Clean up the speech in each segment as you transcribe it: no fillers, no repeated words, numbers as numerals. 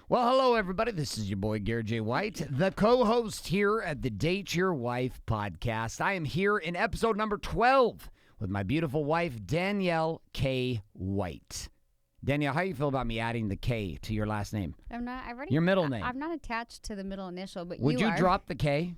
Well, hello, everybody. This is your boy, Garrett J. White, the co-host here at the Date Your Wife podcast. I am here in episode number 12 with my beautiful wife, Danielle K. White. Danielle, how do you feel about me adding the K to your last name? Your middle name. I'm not attached to the middle initial, but would you drop the K?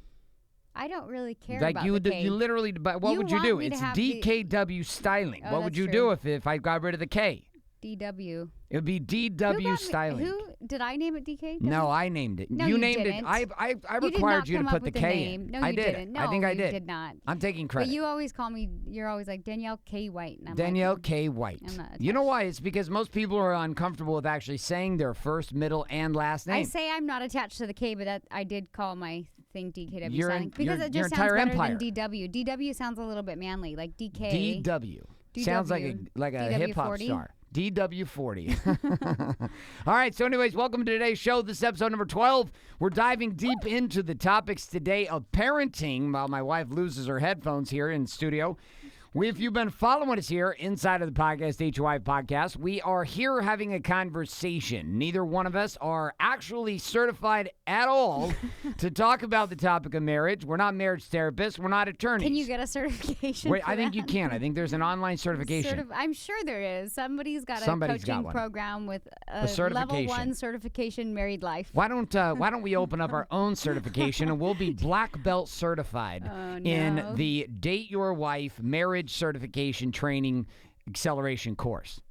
I don't really care like about you, the K. You literally, what would you do? It's DKW styling. Oh, what would you do if I got rid of the K? DW. It would be DW styling. Who did I name it? DK? No, I named it. No, you named didn't. it. I required you to put the K in. No, I you did. didn't. No, I think I did. You did not. I'm taking credit. But you always call me. You're always like Danielle K. White. And I'm Danielle like, K. White. I'm not You know why? It's because most people are uncomfortable with actually saying their first, middle, and last name. I say I'm not attached to the K, but that I did call my thing DKW styling your because it just sounds better empire. than DW. DW sounds a little bit manly, like DK. DW. Sounds like a hip hop star. DW40. All right, so anyways, welcome to today's show. This is episode number 12. We're diving deep into the topics today of parenting while my wife loses her headphones here in studio. If you've been following us here inside of the podcast, Date Your Wife podcast, we are here having a conversation. Neither one of us are actually certified at all to talk about the topic of marriage. We're not marriage therapists. We're not attorneys. Can you get a certification? Wait, I think you can. I think there's an online certification. I'm sure there is. Somebody's got a coaching program with a level 1 certification married life. Why don't we open up our own certification and we'll be black belt certified in the Date Your Wife marriage certification training acceleration course.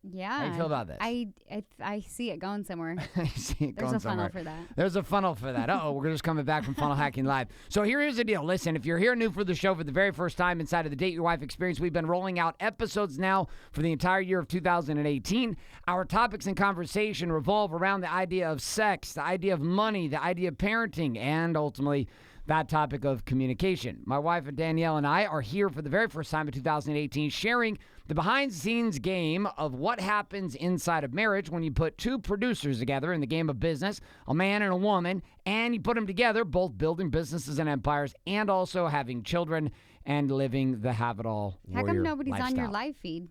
Yeah. How do you feel about this? I see it going somewhere. I see it going somewhere. There's a funnel for that. There's a funnel for that. Uh-oh, we're just coming back from Funnel Hacking Live. So here's the deal. Listen, if you're here new for the show for the very first time inside of the Date Your Wife experience, we've been rolling out episodes now for the entire year of 2018. Our topics and conversation revolve around the idea of sex, the idea of money, the idea of parenting, and ultimately that topic of communication. My wife Danielle and I are here for the very first time in 2018 sharing the behind-the-scenes game of what happens inside of marriage when you put two producers together in the game of business, a man and a woman, and you put them together, both building businesses and empires and also having children and living the have-it-all warrior How come nobody's lifestyle. On your live feed?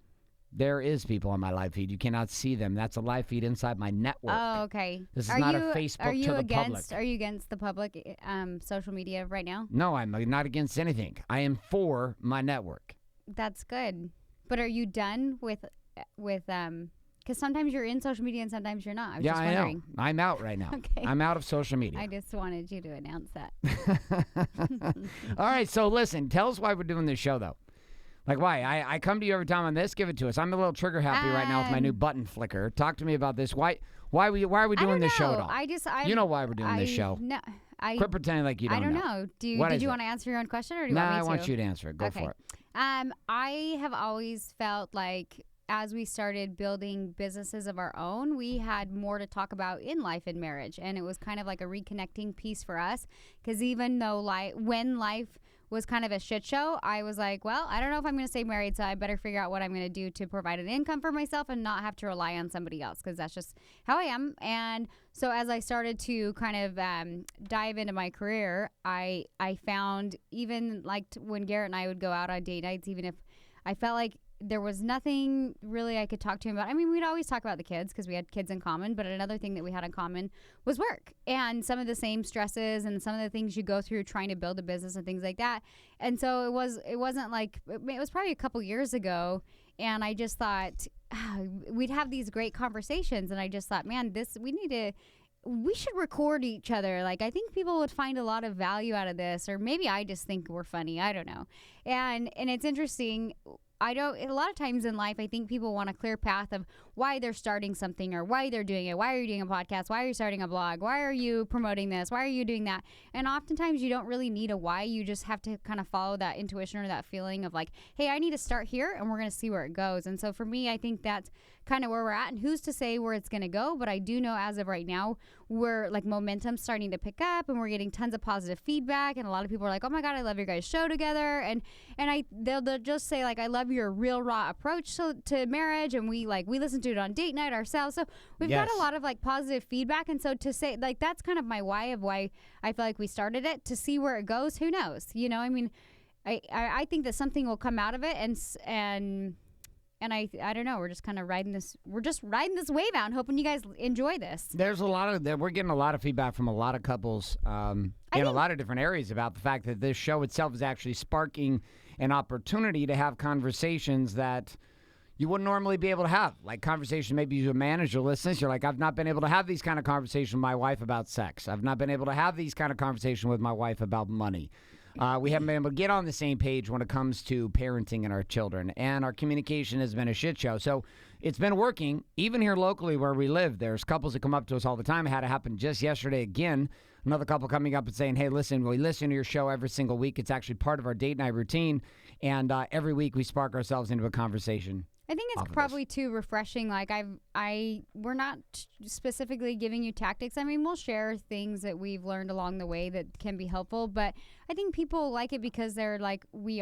There is people on my live feed. You cannot see them. That's a live feed inside my network. Oh, okay. This is not a Facebook to the public. Are you against the public social media right now? No, I'm not against anything. I am for my network. That's good. But are you done with because sometimes you're in social media and sometimes you're not. I was just wondering. Know. I'm out right now. Okay. I'm out of social media. I just wanted you to announce that. All right, so listen, tell us why we're doing this show, though. Like, why? I come to you every time on this. Give it to us. I'm a little trigger happy right now with my new button flicker. Talk to me about this. Why are we doing this show at all? You know why we're doing this show. No, quit pretending like you don't know. I don't know. Did you want to answer your own question or do you want me to? I want you to answer it. Go for it. I have always felt like as we started building businesses of our own, we had more to talk about in life and marriage. And it was kind of like a reconnecting piece for us. Because even though when life was kind of a shit show, I was like, well, I don't know if I'm going to stay married, so I better figure out what I'm going to do to provide an income for myself and not have to rely on somebody else, because that's just how I am. And so as I started to kind of dive into my career, I found even like when Garrett and I would go out on date nights, even if I felt like there was nothing really I could talk to him about. I mean, we'd always talk about the kids because we had kids in common, but another thing that we had in common was work and some of the same stresses and some of the things you go through trying to build a business and things like that. And so it wasn't like, it was probably a couple years ago, and I just thought we'd have these great conversations, and I just thought, man, we should record each other. Like, I think people would find a lot of value out of this, or maybe I just think we're funny. I don't know. And it's interesting. A lot of times in life, I think people want a clear path of why they're starting something or why they're doing it. Why are you doing a podcast? Why are you starting a blog? Why are you promoting this? Why are you doing that? And oftentimes you don't really need a why. You just have to kind of follow that intuition or that feeling of like, hey, I need to start here and we're going to see where it goes. And so for me, I think that's kind of where we're at, and who's to say where it's going to go. But I do know as of right now, we're like momentum starting to pick up and we're getting tons of positive feedback. And a lot of people are like, oh my God, I love your guys' show together. And they'll just say like, I love your real raw approach to marriage. And we listen to it on date night ourselves. So we've got a lot of like positive feedback. And so to say like, that's kind of my why of why I feel like we started it. To see where it goes, who knows? You know, I mean, I think that something will come out of it, and I don't know. We're just kind of riding this. We're just riding this wave out, and hoping you guys enjoy this. There's a lot of we're getting a lot of feedback from a lot of couples in a lot of different areas about the fact that this show itself is actually sparking an opportunity to have conversations that you wouldn't normally be able to have. Like conversation, maybe you're a manager listening. You're like, I've not been able to have these kind of conversations with my wife about sex. I've not been able to have these kind of conversations with my wife about money. We haven't been able to get on the same page when it comes to parenting and our children. And our communication has been a shit show. So it's been working. Even here locally where we live, there's couples that come up to us all the time. It had to happen just yesterday again. Another couple coming up and saying, hey, listen, we listen to your show every single week. It's actually part of our date night routine. And every week we spark ourselves into a conversation. I think it's probably too refreshing. Like we're not specifically giving you tactics. I mean, we'll share things that we've learned along the way that can be helpful, but I think people like it because they're like, we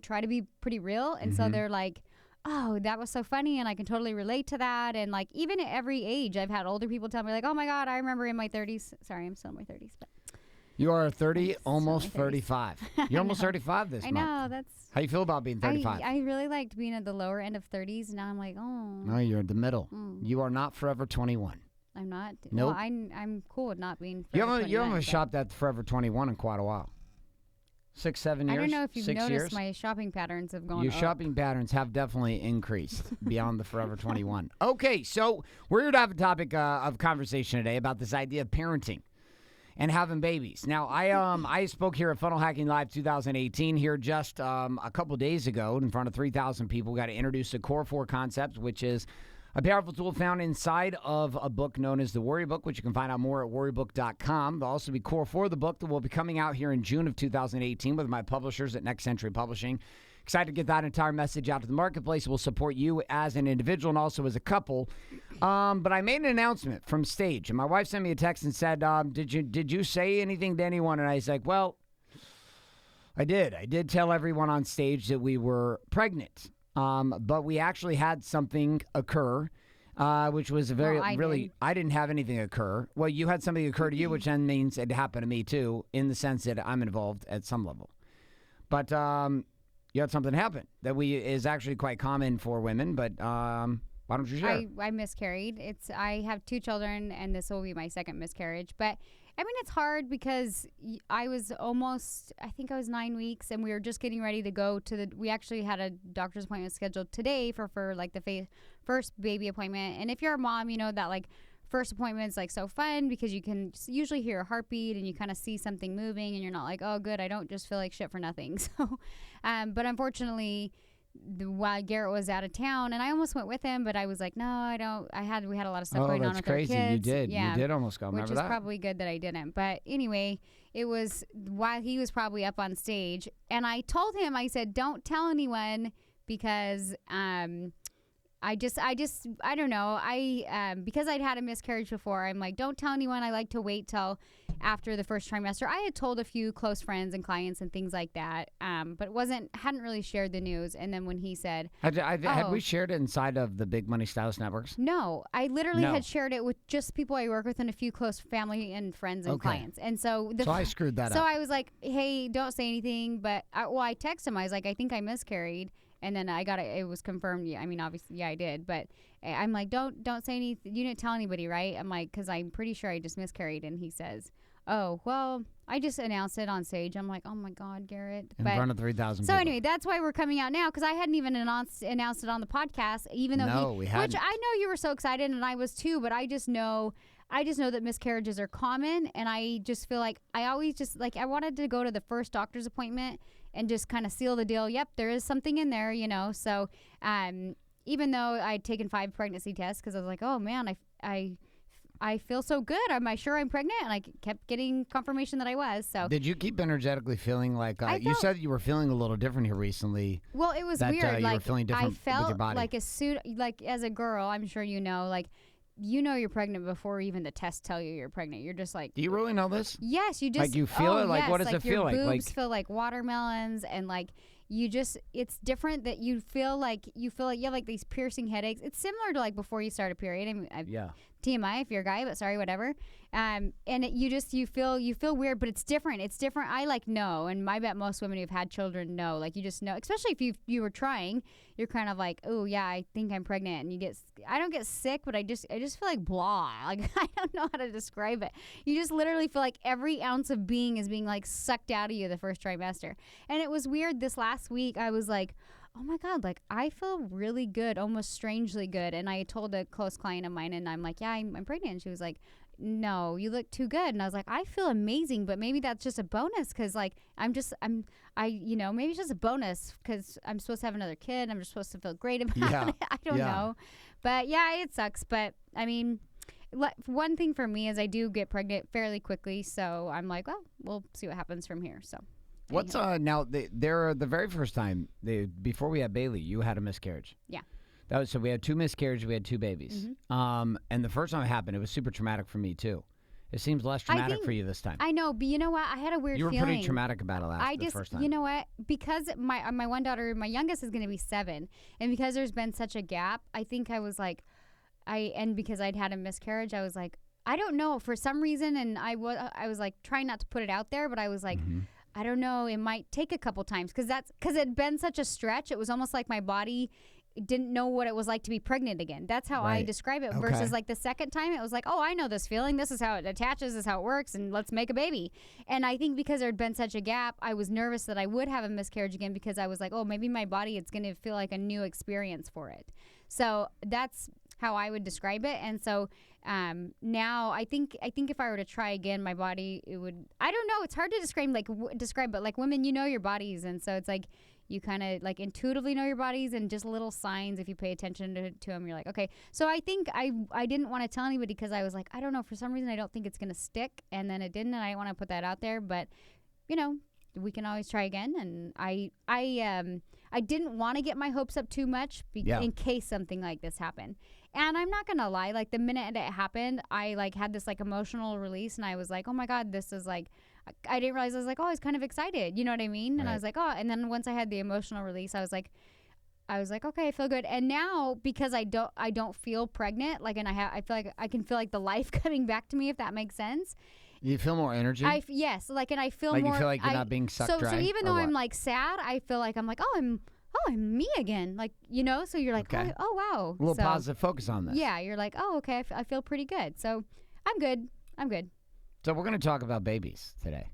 try to be pretty real. And so they're like, oh, that was so funny. And I can totally relate to that. And like, even at every age, I've had older people tell me like, oh my God, I remember in my 30s. Sorry, I'm still in my 30s, but. You are 30, almost 35. You're almost 35 this month. I know, that's... How you feel about being 35? I really liked being at the lower end of 30s. Now I'm like, oh. No, you're in the middle. You are not forever 21. I'm not? Nope. Well, I'm cool with not being forever 21. You haven't shopped at Forever 21 in quite a while. 6, 7 years? I don't know if you've 6 noticed years? my shopping patterns have gone Your up. shopping patterns have definitely increased beyond the Forever 21. Okay, so we're here to have a topic of conversation today about this idea of parenting and having babies. Now, I spoke here at Funnel Hacking Live 2018 here just a couple days ago in front of 3,000 people. We got to introduce the Core 4 concept, which is a powerful tool found inside of a book known as the Worry Book, which you can find out more at worrybook.com. There'll also be Core 4, the book that will be coming out here in June of 2018 with my publishers at Next Century Publishing. Excited to get that entire message out to the marketplace. We'll support you as an individual and also as a couple. But I made an announcement from stage, and my wife sent me a text and said, did you say anything to anyone? And I was like, well, I did. I did tell everyone on stage that we were pregnant. But we actually had something occur, which was I didn't have anything occur. Well, you had something occur to you, which then means it happened to me too, in the sense that I'm involved at some level. But you had something happen that is actually quite common for women, but why don't you share? I miscarried. I have 2 children, and this will be my second miscarriage. But I mean, it's hard because I was I think I was 9 weeks, and we were just getting ready to go we actually had a doctor's appointment scheduled today for like the first baby appointment. And if you're a mom, you know that like first appointment's like so fun because you can usually hear a heartbeat and you kind of see something moving and you're not like, oh good, I don't just feel like shit for nothing. So, but unfortunately, while Garrett was out of town, and I almost went with him, but I was like, no, I don't. We had a lot of stuff going on with crazy. our kids. You did. Yeah, you did almost go. Remember which is that? probably good that I didn't. But anyway, it was while he was probably up on stage, and I told him, I said, don't tell anyone because I don't know. Because I'd had a miscarriage before, I'm like, don't tell anyone. I like to wait till after the first trimester. I had told a few close friends and clients and things like that, but hadn't really shared the news. And then when he said, had we shared it inside of the Big Money Stylist Networks? No, I literally had shared it with just people I work with and a few close family and friends and clients. And so I screwed that up. So I was like, hey, don't say anything. But I texted him. I was like, I think I miscarried. And then I got it. It was confirmed. Yeah, I mean, obviously, yeah, I did. But I'm like, don't say anything. You didn't tell anybody, right? I'm like, because I'm pretty sure I just miscarried. And he says, oh, well, I just announced it on stage. I'm like, oh my God, Garrett. In front of 3,000 So people. anyway, that's why we're coming out now, because I hadn't even announced it on the podcast, even though we hadn't. Which I know you were so excited, and I was too. But I just know that miscarriages are common, and I just feel like I always just like I wanted to go to the first doctor's appointment and just kind of seal the deal. Yep, there is something in there, you know. So even though I'd taken 5 pregnancy tests, because I was like, oh man, I feel so good. Am I sure I'm pregnant? And I kept getting confirmation that I was. So did you keep energetically feeling like you said you were feeling a little different here recently? Well, it was weird. You were feeling different I felt with your body. like as a girl, I'm sure you know, like you know you're pregnant before even the tests tell you you're pregnant. You're just like, do you really know this? Yes, you just like you feel it. Like yes, what does it feel like? Your boobs feel like watermelons, and like you just it's different that you feel like you have like these piercing headaches. It's similar to like before you start a period. I mean, TMI if you're a guy, but sorry, whatever. And you feel weird, but it's different. It's different. I know, and I bet most women who've had children know. Like you just know, especially if you were trying, you're kind of like, oh yeah, I think I'm pregnant, and I don't get sick, but I just feel like blah. Like I don't know how to describe it. You just literally feel like every ounce of being is being like sucked out of you the first trimester. And it was weird. This last week, I was like, oh my God, like I feel really good, almost strangely good. And I told a close client of mine, and I'm like, yeah, I'm pregnant. And she was like, no, you look too good. And I was like, I feel amazing, but maybe that's just a bonus because like maybe it's just a bonus because I'm supposed to have another kid. I'm just supposed to feel great about it. I don't know. But yeah, it sucks. But I mean, one thing for me is I do get pregnant fairly quickly. So I'm like, well, we'll see what happens from here. So. What's now? The very first time before we had Bailey, you had a miscarriage. Yeah. So we had 2 miscarriages. We had 2 babies. Mm-hmm. And the first time it happened, it was super traumatic for me too. It seems less traumatic for you this time. I know, but you know what? I had a weird feeling. You were pretty traumatic about it the first time. You know what? Because my one daughter, my youngest is going to be 7, and because there's been such a gap, I think I was like, and because I'd had a miscarriage, I was like, I don't know for some reason, and I was like trying not to put it out there, but I was like. Mm-hmm. I don't know. It might take a couple times because it'd been such a stretch. It was almost like my body didn't know what it was like to be pregnant again. That's how I describe it. Versus like the second time, it was like, oh, I know this feeling. This is how it attaches. This is how it works. And let's make a baby. And I think because there had been such a gap, I was nervous that I would have a miscarriage again because I was like, oh, maybe my body, it's going to feel like a new experience for it. So that's how I would describe it. And so now I think if I were to try again, my body, it would, I don't know. It's hard to describe, but like women, you know your bodies. And so it's like, you kind of like intuitively know your bodies and just little signs. If you pay attention to them, you're like, okay. So I think I didn't want to tell anybody because I was like, I don't know, for some reason, I don't think it's going to stick. And then it didn't. And I didn't want to put that out there, but you know, we can always try again. And I didn't want to get my hopes up too much in case something like this happened. And I'm not going to lie, like the minute it happened, I like had this like emotional release and I was like, oh my God, this is like, I didn't realize. I was like, oh, I was kind of excited. You know what I mean? And I was like, oh, and then once I had the emotional release, I was like, okay, I feel good. And now because I don't feel pregnant, like, and I feel like I can feel like the life coming back to me, if that makes sense. You feel more energy? Yes. Like, and I feel like more. You feel like you're not being sucked dry? So even though I'm like sad, I feel like I'm like, I'm me again. Like, you know, so you're like, oh wow. A little positive focus on this. Yeah. You're like, oh, okay. I feel pretty good. So I'm good. So we're going to talk about babies today.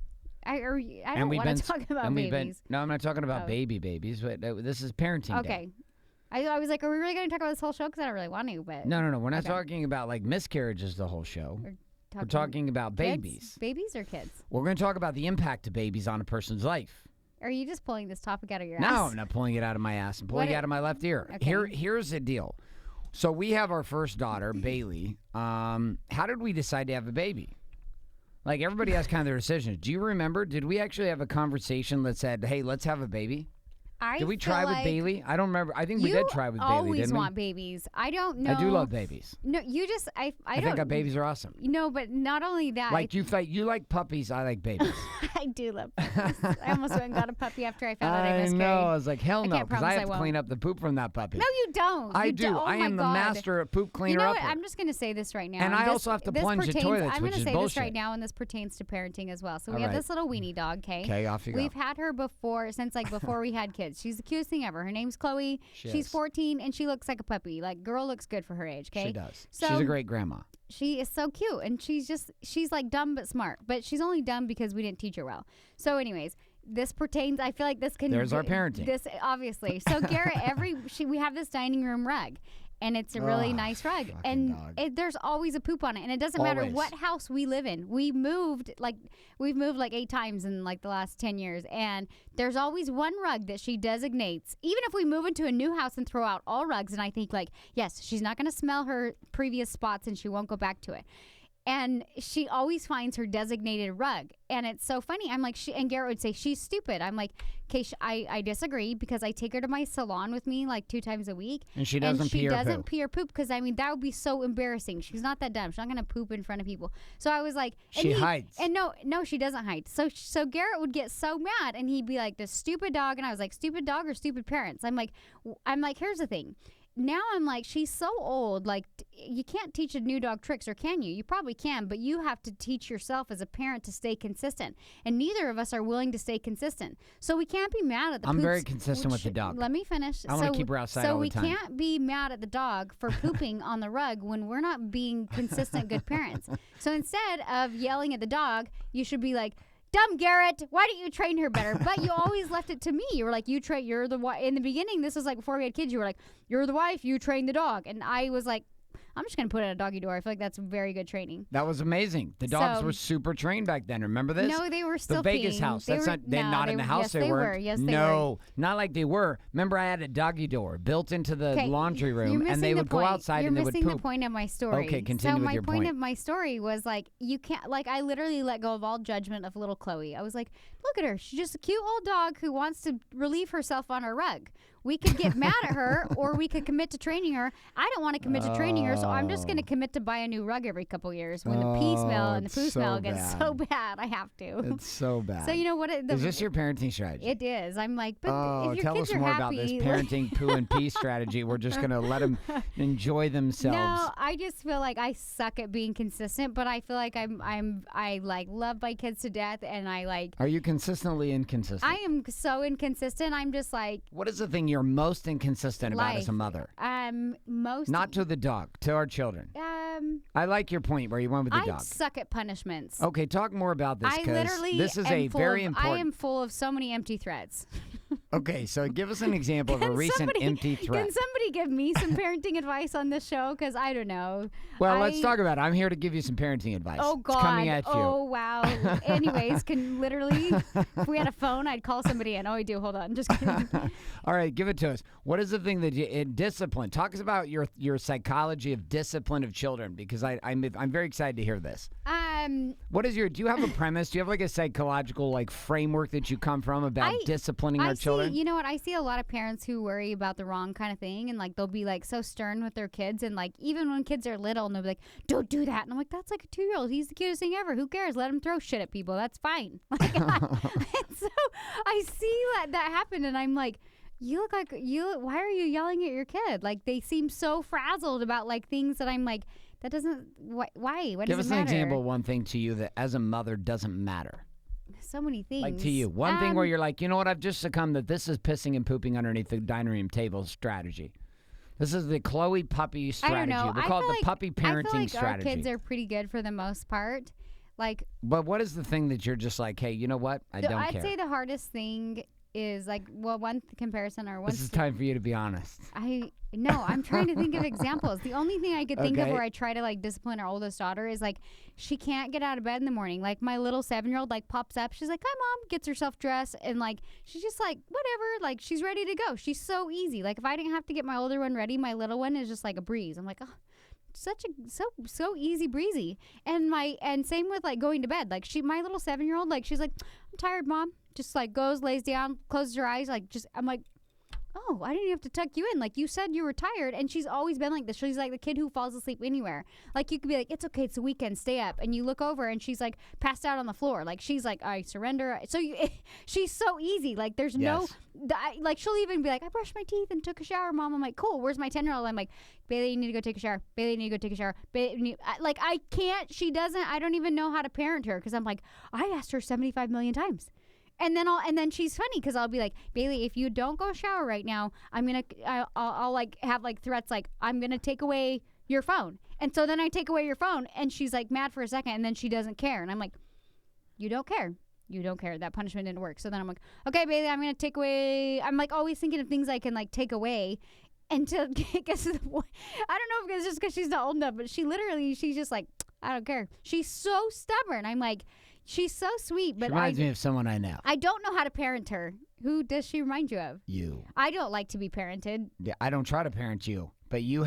I don't want to talk about babies. No, I'm not talking about babies, but this is parenting day. Okay. I was like, are we really going to talk about this whole show? Because I don't really want to, but... No. We're not talking about, like, miscarriages the whole show. We're talking about babies. Babies or kids? We're going to talk about the impact of babies on a person's life. Are you just pulling this topic out of your ass? No, I'm not pulling it out of my ass. I'm pulling it out of my left ear. Okay. Here's the deal. So we have our first daughter, Bailey. How did we decide to have a baby? Like, everybody has kind of their decisions. Do you remember? Did we actually have a conversation that said, hey, let's have a baby? Did we try with Bailey? I don't remember. I think we did try with Bailey, didn't we? You always want babies. I don't know. I do love babies. No, you just, I think our babies are awesome. No, but not only that. Like, you like puppies, I like babies. I do love puppies. I almost went and got a puppy after I found out I miscarried. I know. I was like, hell no, because I have to clean up the poop from that puppy. No, you don't. I do. Oh I am the master of poop cleaner. You know what? I'm just going to say this right now. And I also have to plunge the toilets, I'm going to say this right now, and this pertains to parenting as well. So we have this little weenie dog, okay? Okay, off you go. We've had her before we had kids. She's the cutest thing ever. Her name's Chloe. She's 14, and she looks like a puppy. Like, girl looks good for her age, okay? She does. So, she's a great grandma. She is so cute, and she's like dumb but smart. But she's only dumb because we didn't teach her well. So anyways, this pertains, I feel like this can... There's our parenting. This, obviously. So Garrett, we have this dining room rug. And it's a really nice rug. And there's always a poop on it. And it doesn't matter what house we live in. We've moved like 8 times in like the last 10 years. And there's always one rug that she designates. Even if we move into a new house and throw out all rugs, and I think like, yes, she's not going to smell her previous spots and she won't go back to it. And she always finds her designated rug. And it's so funny. I'm like, and Garrett would say, she's stupid. I'm like, okay, I disagree because I take her to my salon with me like 2 times a week. And she doesn't pee or poop because, I mean, that would be so embarrassing. She's not that dumb. She's not going to poop in front of people. So I was like. She hides. And no, she doesn't hide. So Garrett would get so mad and he'd be like, this stupid dog. And I was like, stupid dog or stupid parents? I'm like, here's the thing. now I'm like, she's so old. Like, you can't teach a new dog tricks, or can you? You probably can, but you have to teach yourself as a parent to stay consistent. And neither of us are willing to stay consistent. So we can't be mad at the I'm poops, very consistent with the dog. Let me finish. I want to keep her outside all the time. So we can't be mad at the dog for pooping on the rug when we're not being consistent good parents. So instead of yelling at the dog, you should be like, dumb Garrett, why didn't you train her better? But you always left it to me. You were like, you're the wife. In the beginning, this was like before we had kids, you were like, you're the wife, you train the dog. And I was like, I'm just going to put in a doggy door. I feel like that's very good training. That was amazing. The dogs were super trained back then. Remember this? No, they were still the Vegas peeing. house. They're not in the house. Yes, they were. weren't. Yes, they were. No, not like they were. Remember, I had a doggy door built into the laundry room, and they would go outside and they would poop. You're missing the point of my story. Okay, continue with your point. So my point of my story was like, you can't, like, I literally let go of all judgment of little Chloe. I was like, look at her. She's just a cute old dog who wants to relieve herself on our rug. We could get mad at her, or we could commit to training her. I don't want to commit to training her, so I'm just going to commit to buy a new rug every couple years. When the pee smell and the poo smell gets so bad, I have to. It's so bad. So you know what? Is this your parenting strategy? It is. I'm like, but if your tell kids us are more happy, about this parenting poo and pee strategy. We're just going to let them enjoy themselves. No, I just feel like I suck at being consistent, but I feel like I like love my kids to death, and I like. Are you consistently inconsistent? I am so inconsistent. I'm just like. What is the thing you're most inconsistent about as a mother? Most. Not to the dog, to our children. I like your point where you went with the dog. I suck at punishments. Okay, talk more about this, because this is a very important. I am full of so many empty threats. Okay, so give us an example of a recent empty threat. Can somebody give me some parenting advice on this show? Because I don't know. Well, let's talk about it. I'm here to give you some parenting advice. Oh, God. It's coming at you. Oh, wow. Anyways, if we had a phone, I'd call somebody in. Oh, I do. Hold on. Just kidding. All right, give it to us. What is the thing that discipline? Talk us about your psychology of discipline of children, because I'm very excited to hear this. What is do you have a premise? Do you have like a psychological like framework that you come from about disciplining our children? You know what? I see a lot of parents who worry about the wrong kind of thing, and like they'll be like so stern with their kids, and like even when kids are little, and they'll be like, "Don't do that," and I'm like, "That's like a 2-year-old. He's the cutest thing ever. Who cares? Let him throw shit at people. That's fine." Like, and so I see that happen, and I'm like, you look like why are you yelling at your kid? Like, they seem so frazzled about like things that I'm like, that doesn't, why? What does it matter? Give us an example of one thing to you that as a mother doesn't matter. So many things. Like to you. One thing where you're like, you know what, I've just succumbed that this is pissing and pooping underneath the dining room table strategy. This is the Chloe puppy strategy. I don't know. We'll call it the puppy parenting I feel like strategy. Our kids are pretty good for the most part. Like, but what is the thing that you're just like, hey, you know what? I don't care. I'd say the hardest thing is like, well, one comparison or one. This is time for you to be honest. No, I'm trying to think of examples. The only thing I could think of where I try to like discipline our oldest daughter is like, she can't get out of bed in the morning. Like, my little 7-year-old like pops up. She's like, "Hi, Mom," gets herself dressed, and like she's just like, whatever. Like, she's ready to go. She's so easy. Like, if I didn't have to get my older one ready, my little one is just like a breeze. I'm like, oh, so easy breezy. And same with like going to bed. Like, my little 7-year-old, like, she's like, "I'm tired, Mom." Just like goes, lays down, closes her eyes. Like, just, I'm like, oh, I didn't have to tuck you in. Like, you said you were tired. And she's always been like this. She's like the kid who falls asleep anywhere. Like, you could be like, "It's okay, it's a weekend, stay up." And you look over and she's like passed out on the floor. Like, she's like, "I surrender." So she's so easy. Like, there's like, she'll even be like, "I brushed my teeth and took a shower, Mom." I'm like, "Cool, where's my 10-year-old?" I'm like, "Bailey, you need to go take a shower. Bailey, you need to go take a shower." Like, I can't, I don't even know how to parent her, because I'm like, I asked her 75 million times. And then she's funny, because I'll be like, "Bailey, if you don't go shower right now, I'll like have like threats, like, I'm gonna take away your phone." And so then I take away your phone, and she's like mad for a second, and then she doesn't care, and I'm like, "You don't care. You don't care. That punishment didn't work." So then I'm like, "Okay, Bailey, I'm gonna take away." I'm like always thinking of things I can like take away. Until it gets to the point, I don't know if it's just because she's not old enough, but she's just like, "I don't care." She's so stubborn. I'm like, she's so sweet, but she reminds me of someone I know. I don't know how to parent her. Who does she remind you of? You. I don't like to be parented. Yeah, I don't try to parent you, but you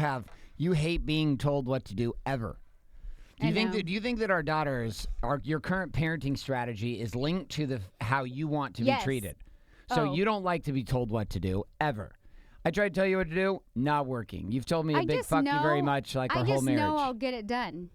hate being told what to do ever. Do you think that our daughters, your current parenting strategy is linked to how you want to be treated? So you don't like to be told what to do ever. I tried to tell you what to do, not working. You've told me a big fuck you very much, like our whole marriage. I just know I'll get it done.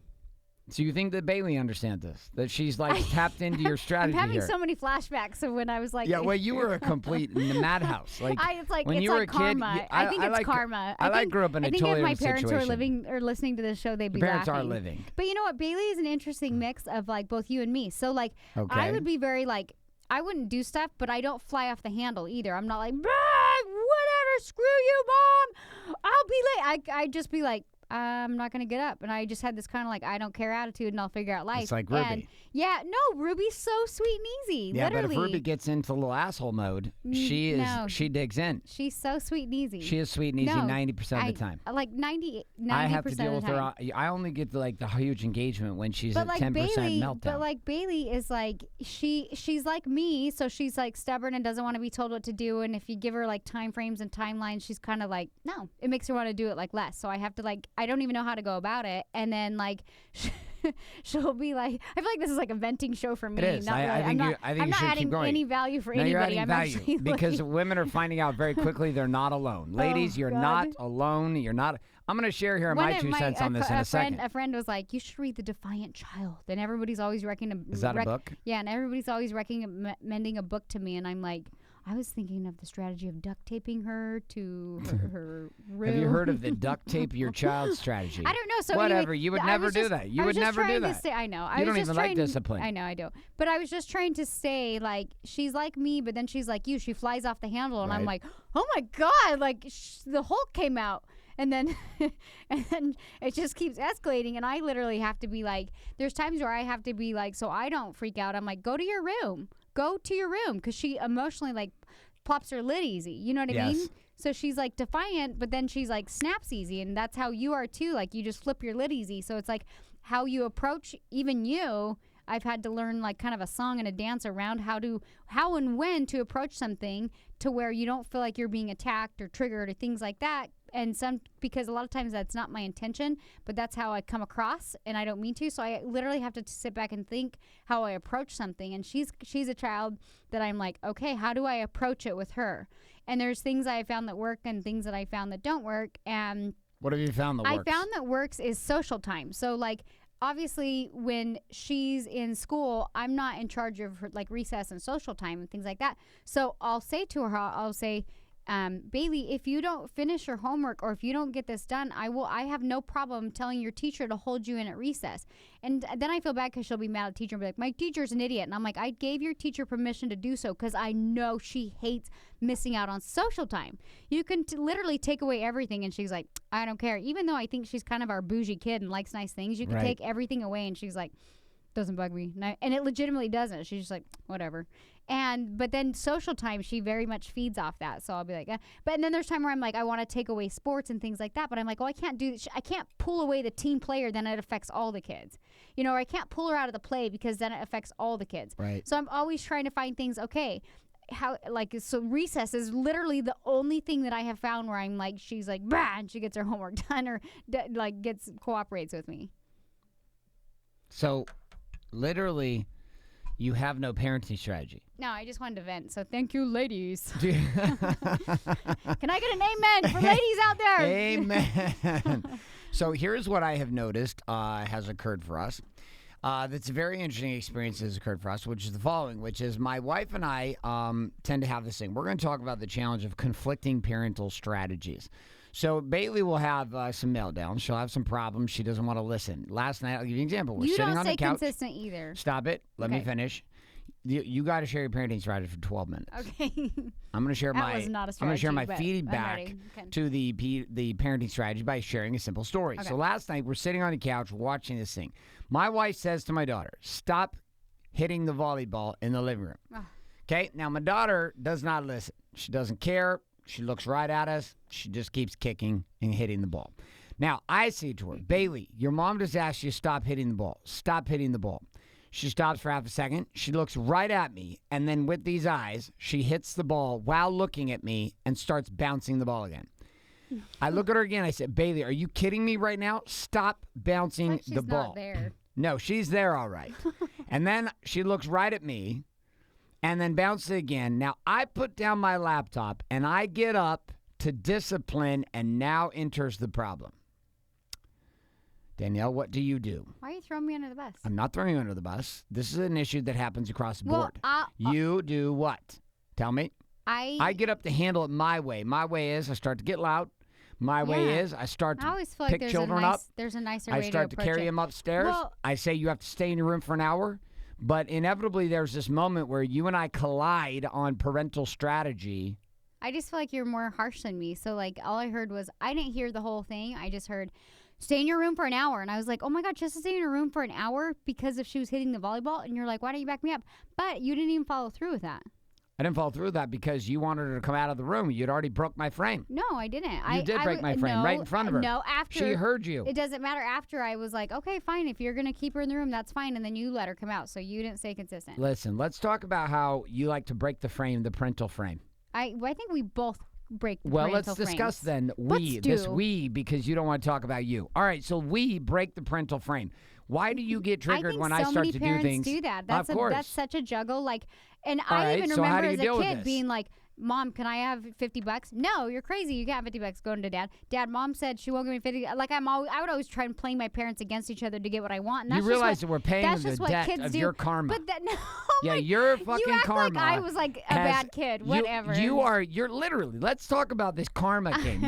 So you think that Bailey understands this? That she's like tapped into your strategy I'm having here? so many flashbacks of when I was like, Yeah, well, you were a complete madhouse. Like, it's like when it's you were like a kid, karma. I think it's karma. I grew up in a totally I think if my different parents were situation. living or listening to this show, they'd be Your parents laughing. are living. But you know what? Bailey is an interesting mix of like both you and me. So like, Okay. I would be very like, I wouldn't do stuff, but I don't fly off the handle either. I'm not like, whatever, screw you, mom. I'll be late. I'd just be like, I'm not going to get up. And I just had this kind of like, I don't care attitude and I'll figure out life. It's like Ruby. And yeah, no, Ruby's so sweet and easy. Yeah, literally. but if Ruby gets into little asshole mode, she digs in. She's so sweet and easy. She is sweet and easy 90% of the time. Like 90% I have to deal of with the time. her. I only get like the huge engagement when she's at like 10% Bailey, meltdown. But like Bailey is like she's like me, so she's like stubborn and doesn't want to be told what to do. And if you give her like time frames and timelines, she's kind of like, no, it makes her want to do it like less. So I have to like, I don't even know how to go about it. And then like she'll be like, I feel like this is like a venting show for me. It is. Not really. I think I'm you not should keep adding going. any value for No, anybody. you're adding I'm value actually because like, women are finding out very quickly they're not alone. Ladies, you're God. not alone. You're not. I'm going to share here my 2 cents on this in a second. A friend was like, you should read The Defiant Child. And everybody's always Is that a book? Yeah, and everybody's always recommending a book to me. And I'm like, I was thinking of the strategy of duct taping her to her room. Have you heard of the duct tape your child strategy? I don't know. So whatever. Anyway, you would never do that. You would never do that. I know. You don't even like discipline. I know. I do. But I was just trying to say, like, she's like me, but then she's like you. She flies off the handle, and I'm like, oh my God, like the Hulk came out. And then it just keeps escalating. And I literally have to be like, there's times where I have to be like, so I don't freak out. I'm like, go to your room. Go to your room. Because she emotionally like pops her lid easy. You know what I mean? So she's like defiant, but then she's like snaps easy. And that's how you are too. Like you just flip your lid easy. So it's like how you approach even you. I've had to learn like kind of a song and a dance around how and when to approach something to where you don't feel like you're being attacked or triggered or things like that. And because a lot of times that's not my intention, but that's how I come across and I don't mean to. So I literally have to sit back and think how I approach something. And she's a child that I'm like, okay, how do I approach it with her? And there's things I have found that work and things that I found that don't work. And what have you found that works? I found that works is social time. So like, obviously when she's in school, I'm not in charge of her, like recess and social time and things like that. So I'll say to her, I'll say, Bailey, if you don't finish your homework or if you don't get this done, I have no problem telling your teacher to hold you in at recess. And then I feel bad because she'll be mad at the teacher and be like, my teacher's an idiot. And I'm like, I gave your teacher permission to do so because I know she hates missing out on social time. You can literally take away everything. And she's like, I don't care. Even though I think she's kind of our bougie kid and likes nice things, you can take everything away. And she's like, doesn't bug me. And it legitimately doesn't. She's just like, whatever. But then social time, she very much feeds off that. So I'll be like, but then there's time where I'm like, I want to take away sports and things like that. But I'm like, oh, I can't do this. I can't pull away the team player. Then it affects all the kids. You know, or I can't pull her out of the play because then it affects all the kids. Right. So I'm always trying to find things. Okay. So recess is literally the only thing that I have found where I'm like, she's like, bah, and she gets her homework done or cooperates with me. So literally, you have no parenting strategy. No, I just wanted to vent. So thank you, ladies. Do you- Can I get an amen for ladies out there? Amen. So here's what I have noticed has occurred for us. That's a very interesting experience has occurred for us, which is the following, which is my wife and I tend to have this thing. We're going to talk about the challenge of conflicting parental strategies. So Bailey will have some meltdowns. She'll have some problems. She doesn't want to listen. Last night, I'll give you an example. We're sitting on the couch. You don't stay consistent either. Stop it. Let me finish. You got to share your parenting strategy for 12 minutes. Okay. I'm going to share That was not a I'm going to share my strategy, but I'm feedback ready. Okay. to the parenting strategy by sharing a simple story. Okay. So last night, we're sitting on the couch watching this thing. My wife says to my daughter, stop hitting the volleyball in the living room. Oh. Okay? Now, my daughter does not listen. She doesn't care. She looks right at us. She just keeps kicking and hitting the ball. Now, I say to her, Bailey, your mom just asked you to stop hitting the ball. Stop hitting the ball. She stops for half a second. She looks right at me, and then with these eyes, she hits the ball while looking at me and starts bouncing the ball again. I look at her again. I said, Bailey, are you kidding me right now? Stop bouncing Like she's the ball. not there. No, she's there all right. And then she looks right at me and then bounces again. Now, I put down my laptop, and I get up to discipline, and now enters the problem. Danielle, what do you do? Why are you throwing me under the bus? I'm not throwing you under the bus. This is an issue that happens across the board. Well, You do what? Tell me. I get up to handle it my way. My way is I start to get loud. My way is I start to always feel like pick children up. There's a nicer I way start to to carry approach it. them upstairs. Well, I say you have to stay in your room for an hour. But inevitably, there's this moment where you and I collide on parental strategy. I just feel like you're more harsh than me. So, like, all I heard was, I didn't hear the whole thing. I just heard, stay in your room for an hour. And I was like, oh my God, just to stay in your room for an hour because if she was hitting the volleyball. And you're like, why don't you back me up? But you didn't even follow through with that. I didn't follow through with that because you wanted her to come out of the room. You'd already broke my frame. No, I didn't. You did break my frame right in front of her. No, after. She heard you. It doesn't matter. After I was like, okay, fine. If you're going to keep her in the room, that's fine. And then you let her come out. So you didn't stay consistent. Listen, let's talk about how you like to break the frame, the parental frame. I think we both break the Well, parental let's discuss frames. then this we, because you don't want to talk about you. All right, so we break the parental frame. Why do you get triggered when I start to do things? I think so many parents do that. That's such a juggle. Like, and I even remember as a kid being like, Mom, can I have $50? No, you're crazy. You can't have $50 going to Dad. Dad, Mom said she won't give me 50. Like I would always try and play my parents against each other to get what I want. And that's you realize that we're paying the debt of your karma. But that, no, yeah, your fucking you act karma. Like I was like a bad kid. Whatever. You're literally. Let's talk about this karma game.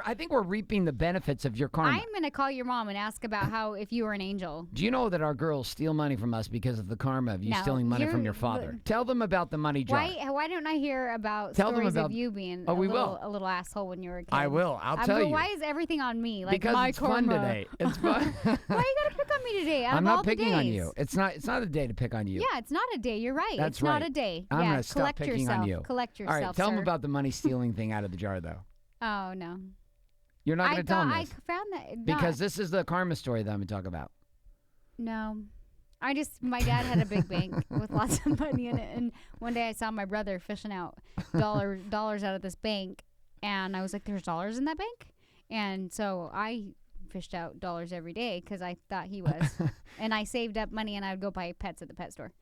I think we're reaping the benefits of your karma. I'm gonna call your mom and ask about how if you were an angel. Do you know that our girls steal money from us because of the karma of you stealing money from your father? Tell them about the money jar. Why don't I hear about Tell stories them about, of you being a little asshole when you were a kid? I will. I'll tell you. Why is everything on me? Like because my it's karma. fun today. It's fun. Why you gotta pick on me today? I'm not picking on you. It's not a day to pick on you. Yeah, it's not a day. You're right. That's it's right. not a day. I'm gonna stop picking yourself. on you. Collect yourself. All right, tell sir. them about the money stealing thing out of the jar, though. Oh no. You're not going to tell them this. I found that because this is the karma story that I'm going to talk about. No. My dad had a big bank with lots of money in it, and one day I saw my brother fishing out dollars out of this bank, and I was like, there's dollars in that bank? And so I fished out dollars every day because I thought he was. And I saved up money, and I would go buy pets at the pet store.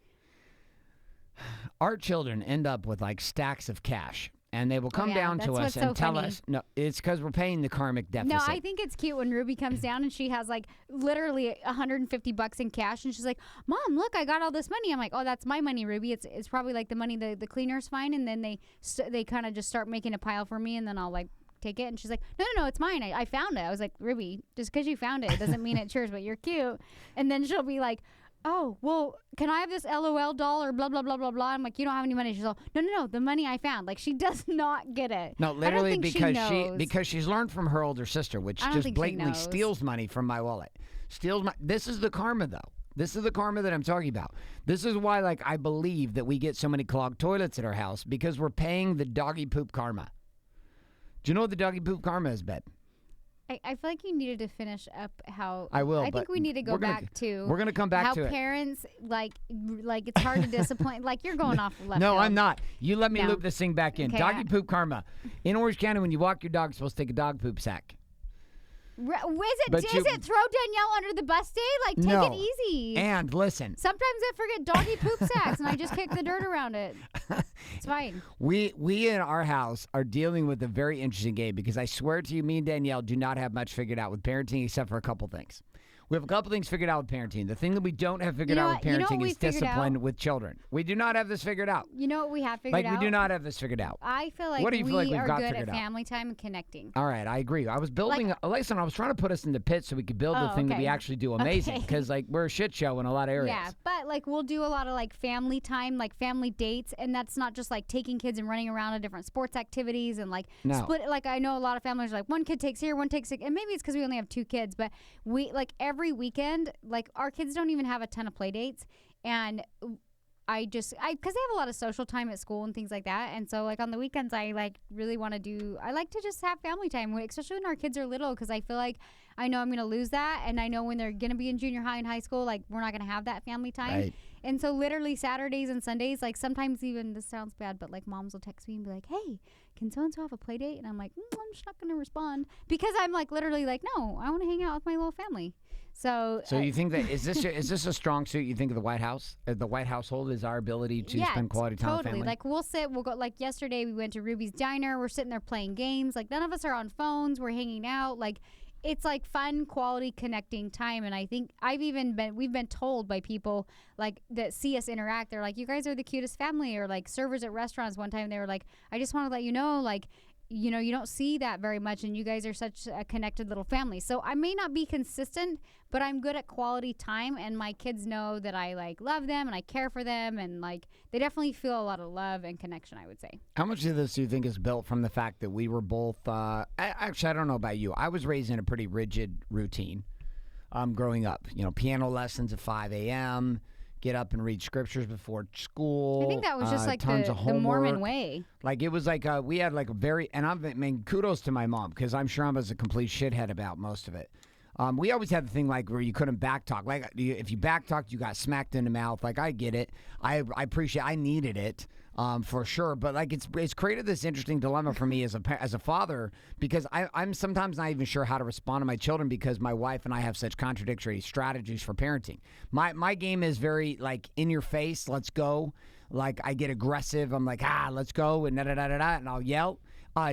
Our children end up with like stacks of cash. And they will come down to us and tell us, no, it's because we're paying the karmic deficit. No, I think it's cute when Ruby comes down and she has like literally $150 in cash, and she's like, Mom, look, I got all this money. I'm like, oh, that's my money, Ruby. It's probably like the money the cleaners find, and then they kind of just start making a pile for me, and then I'll like take it. And she's like, no, it's mine. I found it. I was like, Ruby, just because you found it doesn't mean it's yours, but you're cute. And then she'll be like, oh, well, can I have this LOL doll or blah, blah, blah, blah, blah? I'm like, you don't have any money. She's like, no, the money I found. Like, she does not get it. No, literally because she's learned from her older sister, which just blatantly steals money from my wallet. This is the karma, though. This is the karma that I'm talking about. This is why, like, I believe that we get so many clogged toilets at our house because we're paying the doggy poop karma. Do you know what the doggy poop karma is, babe? I feel like you needed to finish up how I will. I think we need to go back to. We're gonna come back to it. How parents like it's hard to discipline. Like you're going off left. No, field. I'm not. You let me loop this thing back in. Okay, Doggy poop karma. In Orange County, when you walk your dog, you're supposed to take a dog poop sack. Is it throw Danielle under the bus day? Like take it easy. And listen. Sometimes I forget doggy poop sacks and I just kick the dirt around it. It's fine. We in our house are dealing with a very interesting game because I swear to you, me and Danielle do not have much figured out with parenting except for a couple things. We have a couple things figured out with parenting. The thing that we don't have figured out with parenting is discipline with children. We do not have this figured out. You know what we have figured out? Like, we do not have this figured out. I feel like we are good at family time and connecting. All right, I agree. I was building, listen, I was trying to put us in the pit so we could build the thing that we actually do amazing because, like, we're a shit show in a lot of areas. Yeah, but, like, we'll do a lot of, like, family time, like, family dates, and that's not just, like, taking kids and running around to different sports activities and, like, split. Like, I know a lot of families are like, one kid takes here, one takes here, and maybe it's because we only have 2 kids, but we, like, every weekend, like, our kids don't even have a ton of play dates, and because they have a lot of social time at school and things like that, and so, like, on the weekends, I, like, really want to I like to just have family time, especially when our kids are little, because I feel like I know I'm going to lose that, and I know when they're going to be in junior high and high school, like, we're not going to have that family time. Right. And so literally Saturdays and Sundays, like, sometimes even, this sounds bad, but, like, moms will text me and be like, hey, can so-and-so have a play date? And I'm like, I'm just not going to respond, because I'm, like, literally like, no, I want to hang out with my little family. So you think that is this a strong suit? You think of the White House? The White household is our ability to spend quality time with family. Like, we'll go, like, yesterday we went to Ruby's Diner. We're sitting there playing games. Like, none of us are on phones. We're hanging out. Like, it's like fun, quality, connecting time. And I think we've been told by people like that see us interact. They're like, you guys are the cutest family. Or like servers at restaurants one time, they were like, I just want to let you know, like, you know, you don't see that very much, and you guys are such a connected little family. So I may not be consistent, but I'm good at quality time, and my kids know that I like love them and I care for them, and like they definitely feel a lot of love and connection, I would say. How much of this do you think is built from the fact that we were both, actually, I don't know about you. I was raised in a pretty rigid routine growing up. You know, piano lessons at 5 a.m., get up and read scriptures before school. I think that was just like the Mormon way. Like it was like we had like a very, and I mean, kudos to my mom, because I'm sure I was a complete shithead about most of it. We always had the thing like where you couldn't backtalk. Like if you backtalked, you got smacked in the mouth. Like I get it. I appreciate. I needed it for sure. But like it's created this interesting dilemma for me as a father, because I'm sometimes not even sure how to respond to my children, because my wife and I have such contradictory strategies for parenting. My game is very like in your face. Let's go. Like I get aggressive. I'm like let's go, and and I'll yell.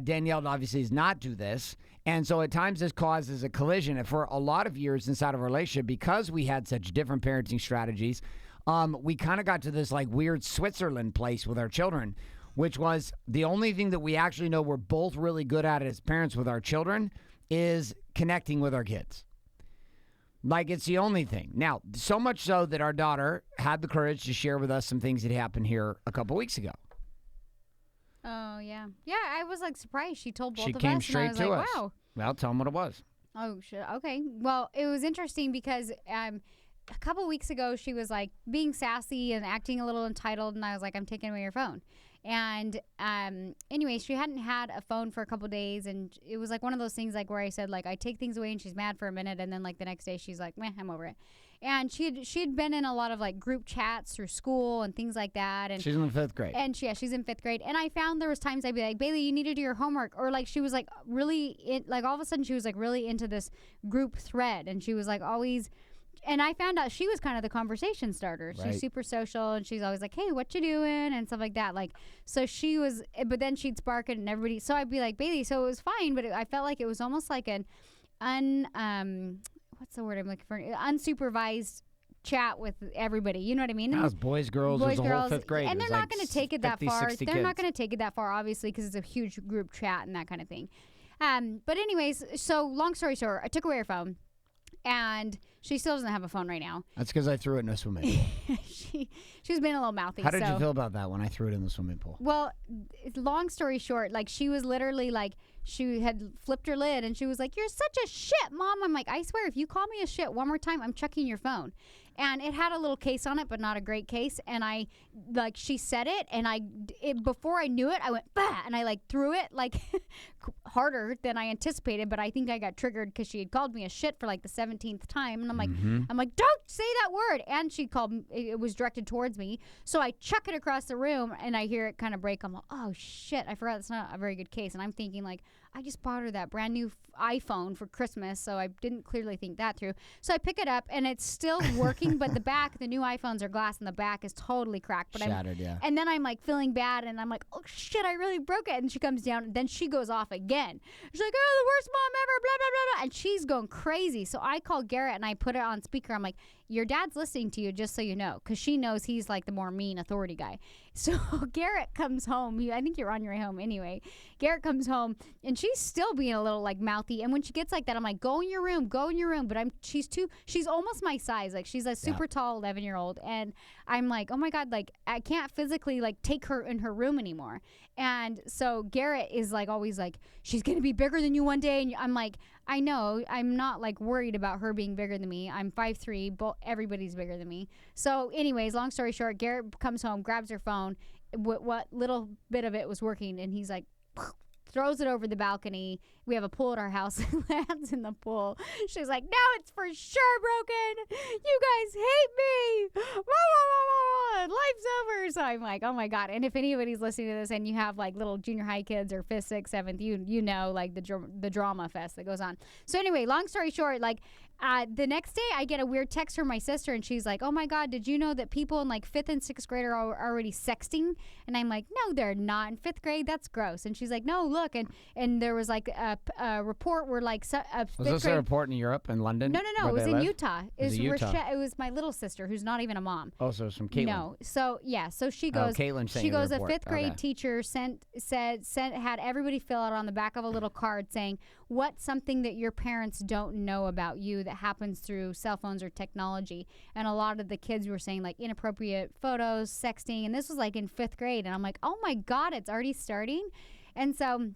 Danielle obviously does not do this. And so at times this causes a collision. And for a lot of years inside of our relationship, because we had such different parenting strategies, we kind of got to this like weird Switzerland place with our children, which was the only thing that we actually know we're both really good at as parents with our children is connecting with our kids. Like it's the only thing. Now, so much so that our daughter had the courage to share with us some things that happened here a couple weeks ago. Oh, yeah. Yeah, I was like surprised. She told both of us. She came straight and I was to like, us. Wow. Well, tell them what it was. Oh, shit. Okay. Well, it was interesting because a couple weeks ago, she was like being sassy and acting a little entitled. And I was like, I'm taking away your phone. And anyway, she hadn't had a phone for a couple days. And it was like one of those things like where I said, like, I take things away and she's mad for a minute. And then like the next day she's like, meh, I'm over it. And she'd been in a lot of like group chats through school and things like that. And she's in the 5th grade. And she's in 5th grade. And I found there was times I'd be like, Bailey, you need to do your homework. Or like she was like really like all of a sudden she was like really into this group thread, and she was like always. And I found out she was kind of the conversation starter. She's super social, and she's always like, hey, what you doing? And stuff like that. Like, so she was, but then she'd spark it and everybody. So I'd be like, Bailey, so it was fine, but I felt like it was almost like an what's the word I'm looking for? Unsupervised chat with everybody. You know what I mean? That was boys, girls, it was a whole 5th grade. And they're not going to take it that far. They're kids. not going to take it that far, obviously, because it's a huge group chat and that kind of thing. But anyways, so long story short, I took away her phone. And she still doesn't have a phone right now. That's because I threw it in a swimming pool. She's been a little mouthy. How did you feel about that when I threw it in the swimming pool? Well, long story short, like she was literally like, she had flipped her lid and she was like, you're such a shit, Mom. I'm like, I swear, if you call me a shit one more time, I'm chucking your phone. And it had a little case on it, but not a great case. And she said it, and before I knew it, I went, bah, and I like threw it like harder than I anticipated. But I think I got triggered because she had called me a shit for like the 17th time. And I'm like, don't say that word. And she called me, it was directed towards me. So I chuck it across the room and I hear it kind of break. I'm like, oh shit, I forgot it's not a very good case. And I'm thinking like, I just bought her that brand new iPhone for Christmas, so I didn't clearly think that through. So I pick it up, and it's still working, but the new iPhones are glass, and the back is totally cracked. But Shattered, yeah. And then I'm like feeling bad, and I'm like, oh shit, I really broke it. And she comes down, and then she goes off again. She's like, oh, the worst mom ever, blah, blah, blah, blah. And she's going crazy. So I call Garrett, and I put it on speaker. I'm like, your dad's listening to you, just so you know, because she knows he's like the more mean authority guy. So Garrett comes home. I think you're on your way home anyway. Garrett comes home, and she's still being a little like mouthy. And when she gets like that, I'm like, go in your room. But she's almost my size. Like she's a super tall 11-year-old. And I'm like, oh my God, like I can't physically like take her in her room anymore. And so Garrett is like always like, she's going to be bigger than you one day. And I'm like, I know, I'm not like worried about her being bigger than me. I'm 5'3", but everybody's bigger than me. So anyways, long story short, Garrett comes home, grabs her phone. What little bit of it was working, and he's like, throws it over the balcony. We have a pool at our house and lands in the pool. She's like, now it's for sure broken. You guys hate me. Life's over. So I'm like, oh my God. And if anybody's listening to this and you have like little junior high kids or 5th, 6th, 7th, you know like the drama fest that goes on. So anyway, long story short, like The next day, I get a weird text from my sister, and she's like, "Oh my God, did you know that people in like 5th and 6th grade are already sexting?" And I'm like, "No, they're not. In 5th grade, that's gross." And she's like, "No, look." And there was like a report where like was this a report in Europe and London? No. It was in Utah. It was my little sister, who's not even a mom. Oh, so it's from Caitlin. No, so yeah, so she goes. She goes. A 5th grade teacher had everybody fill out on the back of a little card saying, "What's something that your parents don't know about you that happens through cell phones or technology?" And a lot of the kids were saying like inappropriate photos, sexting, and this was like in 5th grade. And I'm like, oh my God, it's already starting. And so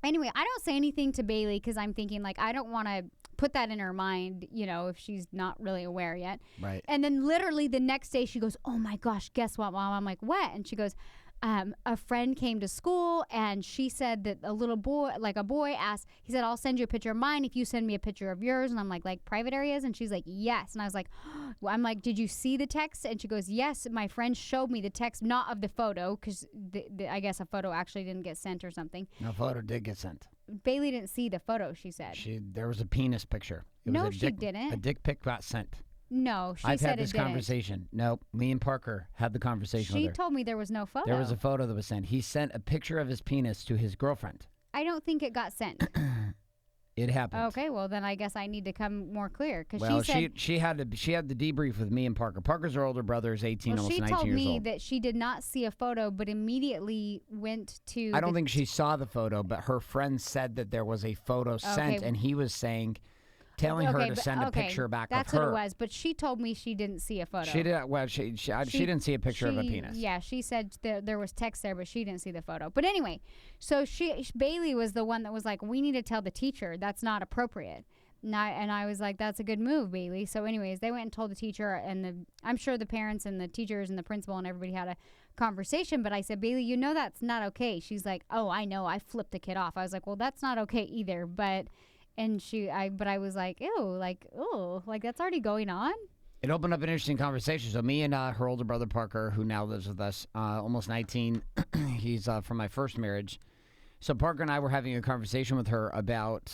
anyway, I don't say anything to Bailey because I'm thinking like I don't want to put that in her mind, if she's not really aware yet. Right. And then literally the next day she goes, "Oh my gosh, guess what, Mom?" I'm like, "What?" And she goes, a friend came to school and she said that a boy asked, he said, "I'll send you a picture of mine if you send me a picture of yours." And I'm like private areas? And she's like, "Yes." And I was like, I'm like, "Did you see the text?" And she goes, "Yes, my friend showed me the text, not of the photo," because I guess a photo actually didn't get sent or something. No, photo did get sent. Bailey didn't see the photo, she said. There was a penis picture. She didn't. A dick pic got sent. No, she I've said had this it didn't. conversation. Nope. Me and Parker had the conversation with her. She told me there was no photo. There was a photo that was sent. He sent a picture of his penis to his girlfriend. I don't think it got sent. It happened. Okay, well then I guess I need to come more clear because she had the debrief with me and Parker. Parker's her older brother is 18, almost 19 years old. She told me that she did not see a photo, but immediately went to. I don't think she saw the photo, but her friend said that there was a photo sent, and he was telling her to send a picture back of her. That's what it was, but she told me she didn't see a photo. She did. Well, she didn't see a picture of a penis. Yeah, she said there was text there, but she didn't see the photo. But anyway, so Bailey was the one that was like, "We need to tell the teacher that's not appropriate." And I was like, "That's a good move, Bailey." So anyways, they went and told the teacher, and I'm sure the parents and the teachers and the principal and everybody had a conversation. But I said, "Bailey, that's not okay." She's like, "Oh, I know. I flipped the kid off." I was like, "Well, that's not okay either." But I was like, ew, like that's already going on. It opened up an interesting conversation. So me and her older brother Parker, who now lives with us, almost 19, he's from my first marriage. So Parker and I were having a conversation with her about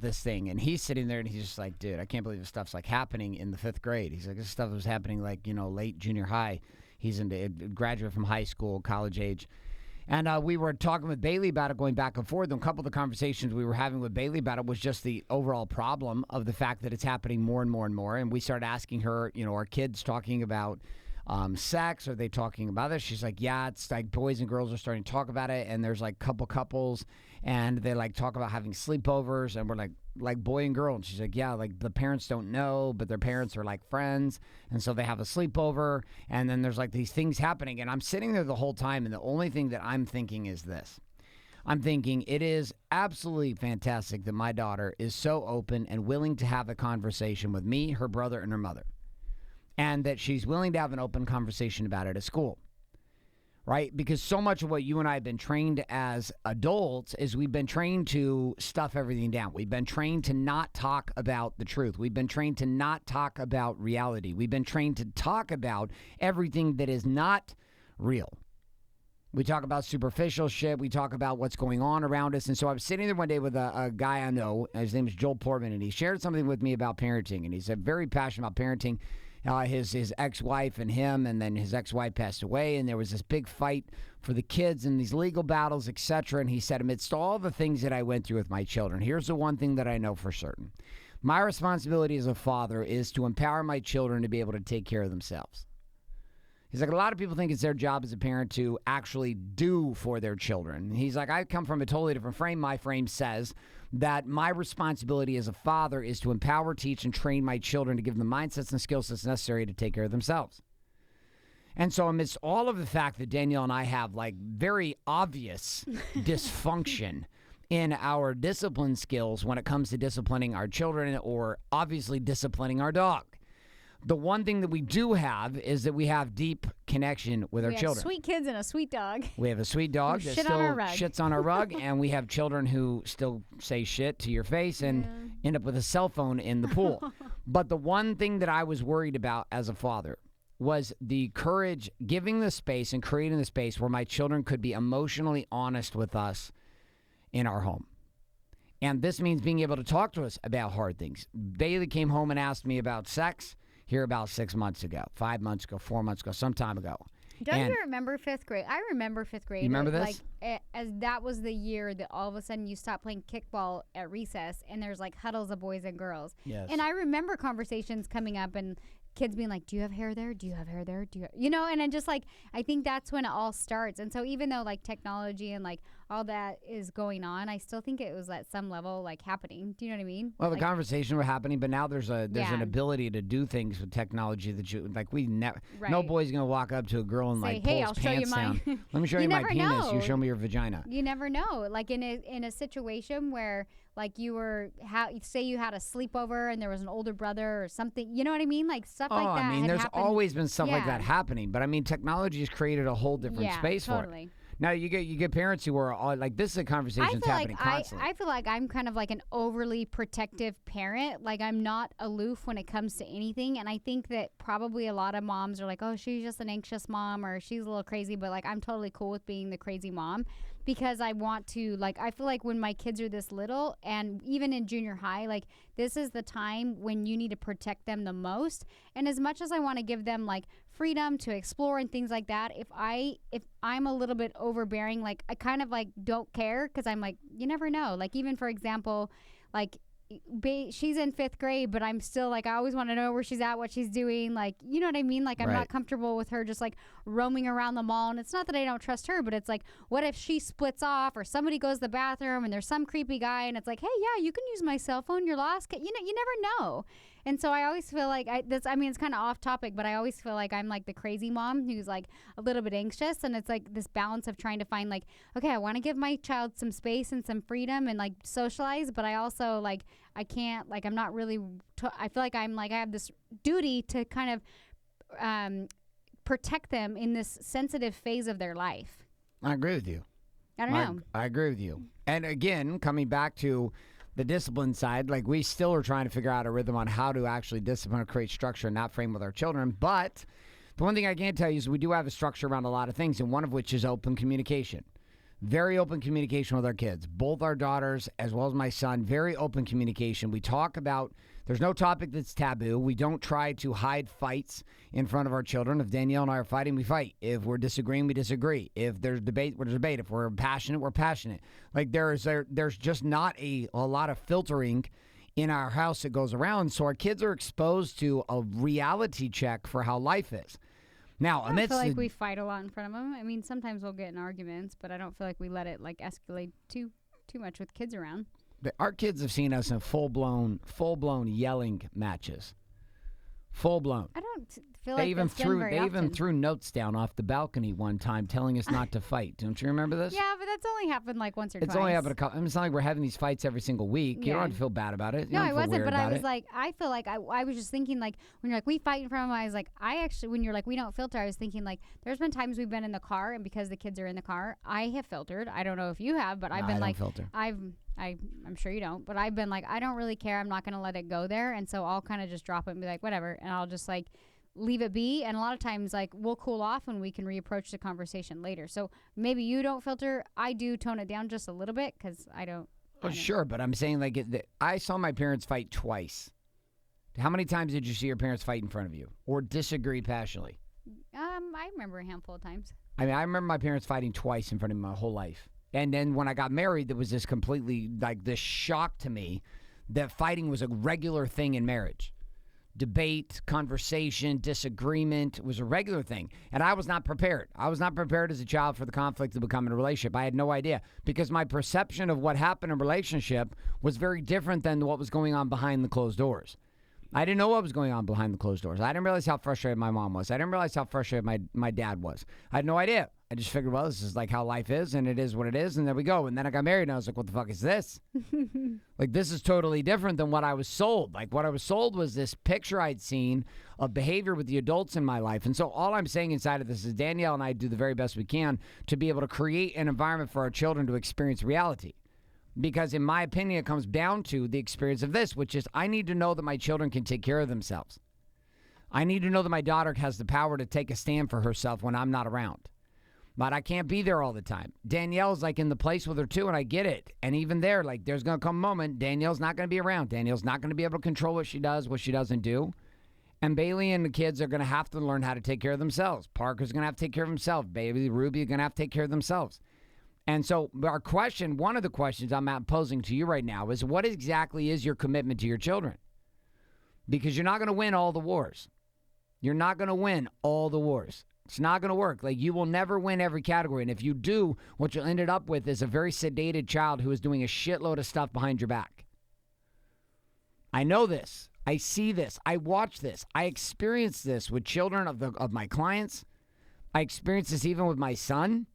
this thing, and he's sitting there and he's just like, "Dude, I can't believe this stuff's like happening in the 5th grade." He's like, "This stuff was happening like late junior high." He's graduate from high school, college age. And we were talking with Bailey about it, going back and forth. And a couple of the conversations we were having with Bailey about it was just the overall problem of the fact that it's happening more and more and more. And we started asking her, are kids talking about sex? Are they talking about this? She's like, "Yeah, it's like boys and girls are starting to talk about it. And there's like couples and they like talk about having sleepovers." And we're like boy and girl. And she's like, "Yeah, like the parents don't know, but their parents are like friends. And so they have a sleepover. And then there's like these things happening." And I'm sitting there the whole time. And the only thing that I'm thinking is this. I'm thinking it is absolutely fantastic that my daughter is so open and willing to have a conversation with me, her brother, and her mother. And that she's willing to have an open conversation about it at school. Right? Because so much of what you and I have been trained as adults is we've been trained to stuff everything down. We've been trained to not talk about the truth. We've been trained to not talk about reality. We've been trained to talk about everything that is not real. We talk about superficial shit. We talk about what's going on around us. And so I was sitting there one day with a guy I know. His name is Joel Portman, and he shared something with me about parenting. And he's very passionate about parenting. His ex-wife and him, and then his ex-wife passed away, and there was this big fight for the kids and these legal battles, etc. And he said, amidst all the things that I went through with my children, here's the one thing that I know for certain. My responsibility as a father is to empower my children to be able to take care of themselves. He's like, a lot of people think it's their job as a parent to actually do for their children. He's like, I come from a totally different frame. My frame says that my responsibility as a father is to empower, teach, and train my children to give them the mindsets and skill sets necessary to take care of themselves. And so amidst all of the fact that Danielle and I have like very obvious dysfunction in our discipline skills when it comes to disciplining our children or obviously disciplining our dog. The one thing that we do have is that we have deep connection with our children. We have sweet kids and a sweet dog. We have a sweet dog that still shits on our rug, and we have children who still say shit to your face and end up with a cell phone in the pool. But the one thing that I was worried about as a father was the courage, giving the space and creating the space where my children could be emotionally honest with us in our home. And this means being able to talk to us about hard things. Bailey came home and asked me about sex here about 6 months ago, 5 months ago, 4 months ago, some time ago. Don't you remember 5th grade? I remember 5th grade. You remember this? Like, as that was the year that all of a sudden you stopped playing kickball at recess and there's like huddles of boys and girls. Yes. And I remember conversations coming up and kids being like, do you have hair there? Do you have hair there? You know, and then just like, I think that's when it all starts. And so even though like technology and like all that is going on, I still think it was at some level like happening. Do you know what I mean? Well, like, the conversation were happening, but now there's an ability to do things with technology that you like. We never. Right. No boy's gonna walk up to a girl and say, like hey, pull I'll his show you pants down. mine. Let me show you my penis. Know. You show me your vagina. You never know. Like in a situation where like you were say you had a sleepover and there was an older brother or something. You know what I mean? Like stuff like that. I mean, there's happened. always been stuff like that happening, but I mean, technology has created a whole different space for it. Now you get parents who are all, like, this is a conversation that's happening constantly. I feel like I'm kind of like an overly protective parent. Like I'm not aloof when it comes to anything, and I think that probably a lot of moms are like, oh, she's just an anxious mom or she's a little crazy, but like I'm totally cool with being the crazy mom because I want to, like, I feel like when my kids are this little and even in junior high, like this is the time when you need to protect them the most. And as much as I want to give them like freedom to explore and things like that, if I'm a little bit overbearing, like I kind of like don't care because I'm like, you never know. Like even for example, like she's in 5th grade, but I'm still like, I always want to know where she's at, what she's doing. Like, you know what I mean? Like I'm not comfortable with her just like roaming around the mall. And it's not that I don't trust her, but it's like, what if she splits off or somebody goes to the bathroom and there's some creepy guy and it's like, hey, yeah, you can use my cell phone. You're lost. You know, you never know. And so I always feel like it's kind of off topic, but I always feel like I'm like the crazy mom who's like a little bit anxious. And it's like this balance of trying to find like, okay, I want to give my child some space and some freedom and like socialize, but I also like, I can't, like, I'm not really, I feel like I have this duty to kind of protect them in this sensitive phase of their life. I agree with you. I don't know. I agree with you. And again, coming back to the discipline side, like we still are trying to figure out a rhythm on how to actually discipline or create structure in that frame with our children. But the one thing I can tell you is we do have a structure around a lot of things, and one of which is open communication. Very open communication with our kids, both our daughters as well as my son. Very open communication. We talk about, there's no topic that's taboo. We don't try to hide fights in front of our children. If Danielle and I are fighting, we fight. If we're disagreeing, we disagree. If there's debate, we're debate. If we're passionate, we're passionate. Like there's just not a lot of filtering in our house that goes around. So our kids are exposed to a reality check for how life is. Now, I don't feel like we fight a lot in front of them. I mean, sometimes we'll get in arguments, but I don't feel like we let it like escalate too much with kids around. Our kids have seen us in full-blown yelling matches. Full-blown. I don't feel like they even threw notes down off the balcony one time telling us not to fight. Don't you remember this? Yeah, but that's only happened like once or twice. It's only happened a couple. I mean, it's not like we're having these fights every single week. Yeah. You don't have to feel bad about it. No, I wasn't, but I was like, I feel like I was just thinking like when you're like, we fight in front of them, I was like, when you're like, we don't filter, I was thinking like, there's been times we've been in the car and because the kids are in the car, I have filtered. I don't know if you have, but I've been like, filter. I'm sure you don't, but I've been like, I don't really care. I'm not going to let it go there. And so I'll kind of just drop it and be like, whatever. And I'll just like leave it be. And a lot of times like we'll cool off and we can reapproach the conversation later. So maybe you don't filter. I do tone it down just a little bit because I don't. Sure. But I'm saying like I saw my parents fight twice. How many times did you see your parents fight in front of you or disagree passionately? I remember a handful of times. I mean, I remember my parents fighting twice in front of me my whole life. And then when I got married, there was this completely, like, this shock to me that fighting was a regular thing in marriage. Debate, conversation, disagreement was a regular thing. And I was not prepared. I was not prepared as a child for the conflict to become in a relationship. I had no idea because my perception of what happened in a relationship was very different than what was going on behind the closed doors. I didn't know what was going on behind the closed doors. I didn't realize how frustrated my mom was. I didn't realize how frustrated my dad was. I had no idea. I just figured, well, this is like how life is, and it is what it is, and there we go. And then I got married, and I was like, what the fuck is this? Like, this is totally different than what I was sold. Like, what I was sold was this picture I'd seen of behavior with the adults in my life. And so all I'm saying inside of this is Danielle and I do the very best we can to be able to create an environment for our children to experience reality. Because in my opinion, it comes down to the experience of this, which is I need to know that my children can take care of themselves. I need to know that my daughter has the power to take a stand for herself when I'm not around. But I can't be there all the time. Danielle's like in the place with her too, and I get it. And even there, like there's going to come a moment, Danielle's not going to be around. Danielle's not going to be able to control what she does, what she doesn't do. And Bailey and the kids are going to have to learn how to take care of themselves. Parker's going to have to take care of himself. Baby, Ruby are going to have to take care of themselves. And so our question, one of the questions I'm posing to you right now is what exactly is your commitment to your children? Because you're not going to win all the wars. You're not going to win all the wars. It's not going to work. Like, you will never win every category. And if you do, what you'll end up with is a very sedated child who is doing a shitload of stuff behind your back. I know this. I see this. I watch this. I experience this with children of my clients. I experience this even with my son,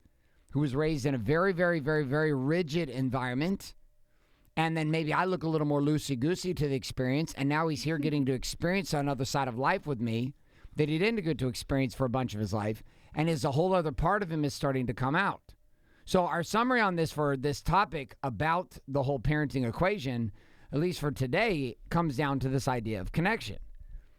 who was raised in a very, very, very, very rigid environment. And then maybe I look a little more loosey-goosey to the experience, and now he's here getting to experience another side of life with me that he didn't get to experience for a bunch of his life, and is a whole other part of him is starting to come out. So our summary on this for this topic about the whole parenting equation, at least for today, comes down to this idea of connection,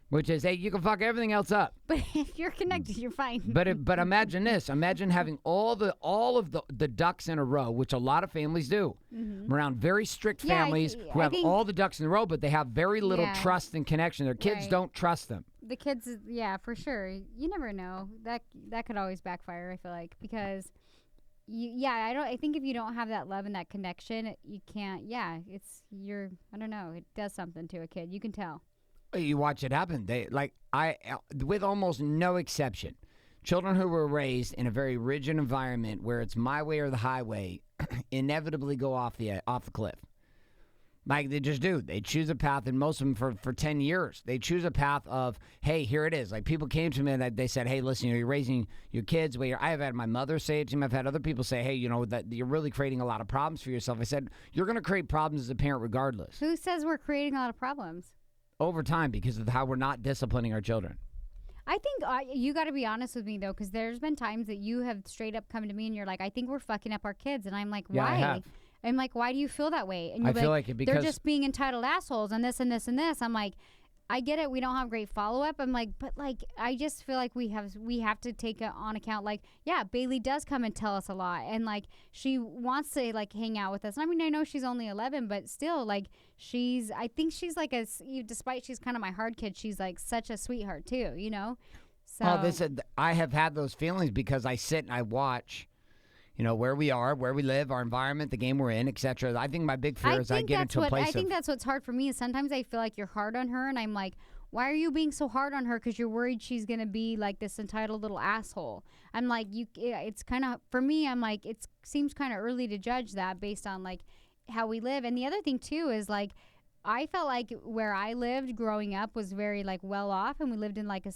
which is, hey, you can fuck everything else up. But if you're connected, you're fine. But imagine this. Imagine having all of the ducks in a row, which a lot of families do. Mm-hmm. Around very strict families who have all the ducks in a row, but they have very little trust and connection. Their kids don't trust them. The kids, for sure. You never know. That could always backfire, I feel like, because I think if you don't have that love and that connection, you can't. I don't know. It does something to a kid. You can tell. You watch it happen. With almost no exception, children who were raised in a very rigid environment where it's my way or the highway inevitably go off the cliff. Like, they just do. They choose a path, and most of them for 10 years, they choose a path of, hey, here it is. Like, people came to me and they said, hey, listen, you're raising your kids. I have had my mother say it to me. I've had other people say, hey, that you're really creating a lot of problems for yourself. I said, you're going to create problems as a parent regardless. Who says we're creating a lot of problems? Over time, because of how we're not disciplining our children. I think you got to be honest with me, though, because there's been times that you have straight up come to me and you're like, I think we're fucking up our kids. And I'm like, why? Yeah, I have. I'm like, why do you feel that way? And you're I feel like it because they're just being entitled assholes and this and this and this. I'm like, I get it. We don't have great follow-up. I'm like, but like, I just feel like we have to take it on account. Like, yeah, Bailey does come and tell us a lot. And like, she wants to like hang out with us. And I mean, I know she's only 11, but still like I think she's like despite she's kind of my hard kid, she's like such a sweetheart too, So I have had those feelings because I sit and I watch, where we are, where we live, our environment, the game we're in, etc. I think my big fear is I get into a place I think that's what's hard for me is sometimes I feel like you're hard on her, and I'm like, why are you being so hard on her? Because you're worried she's going to be like this entitled little asshole. I'm like, it's kind of, for me, I'm like, it seems kind of early to judge that based on like how we live. And the other thing too is like, I felt like where I lived growing up was very like well off, and we lived in like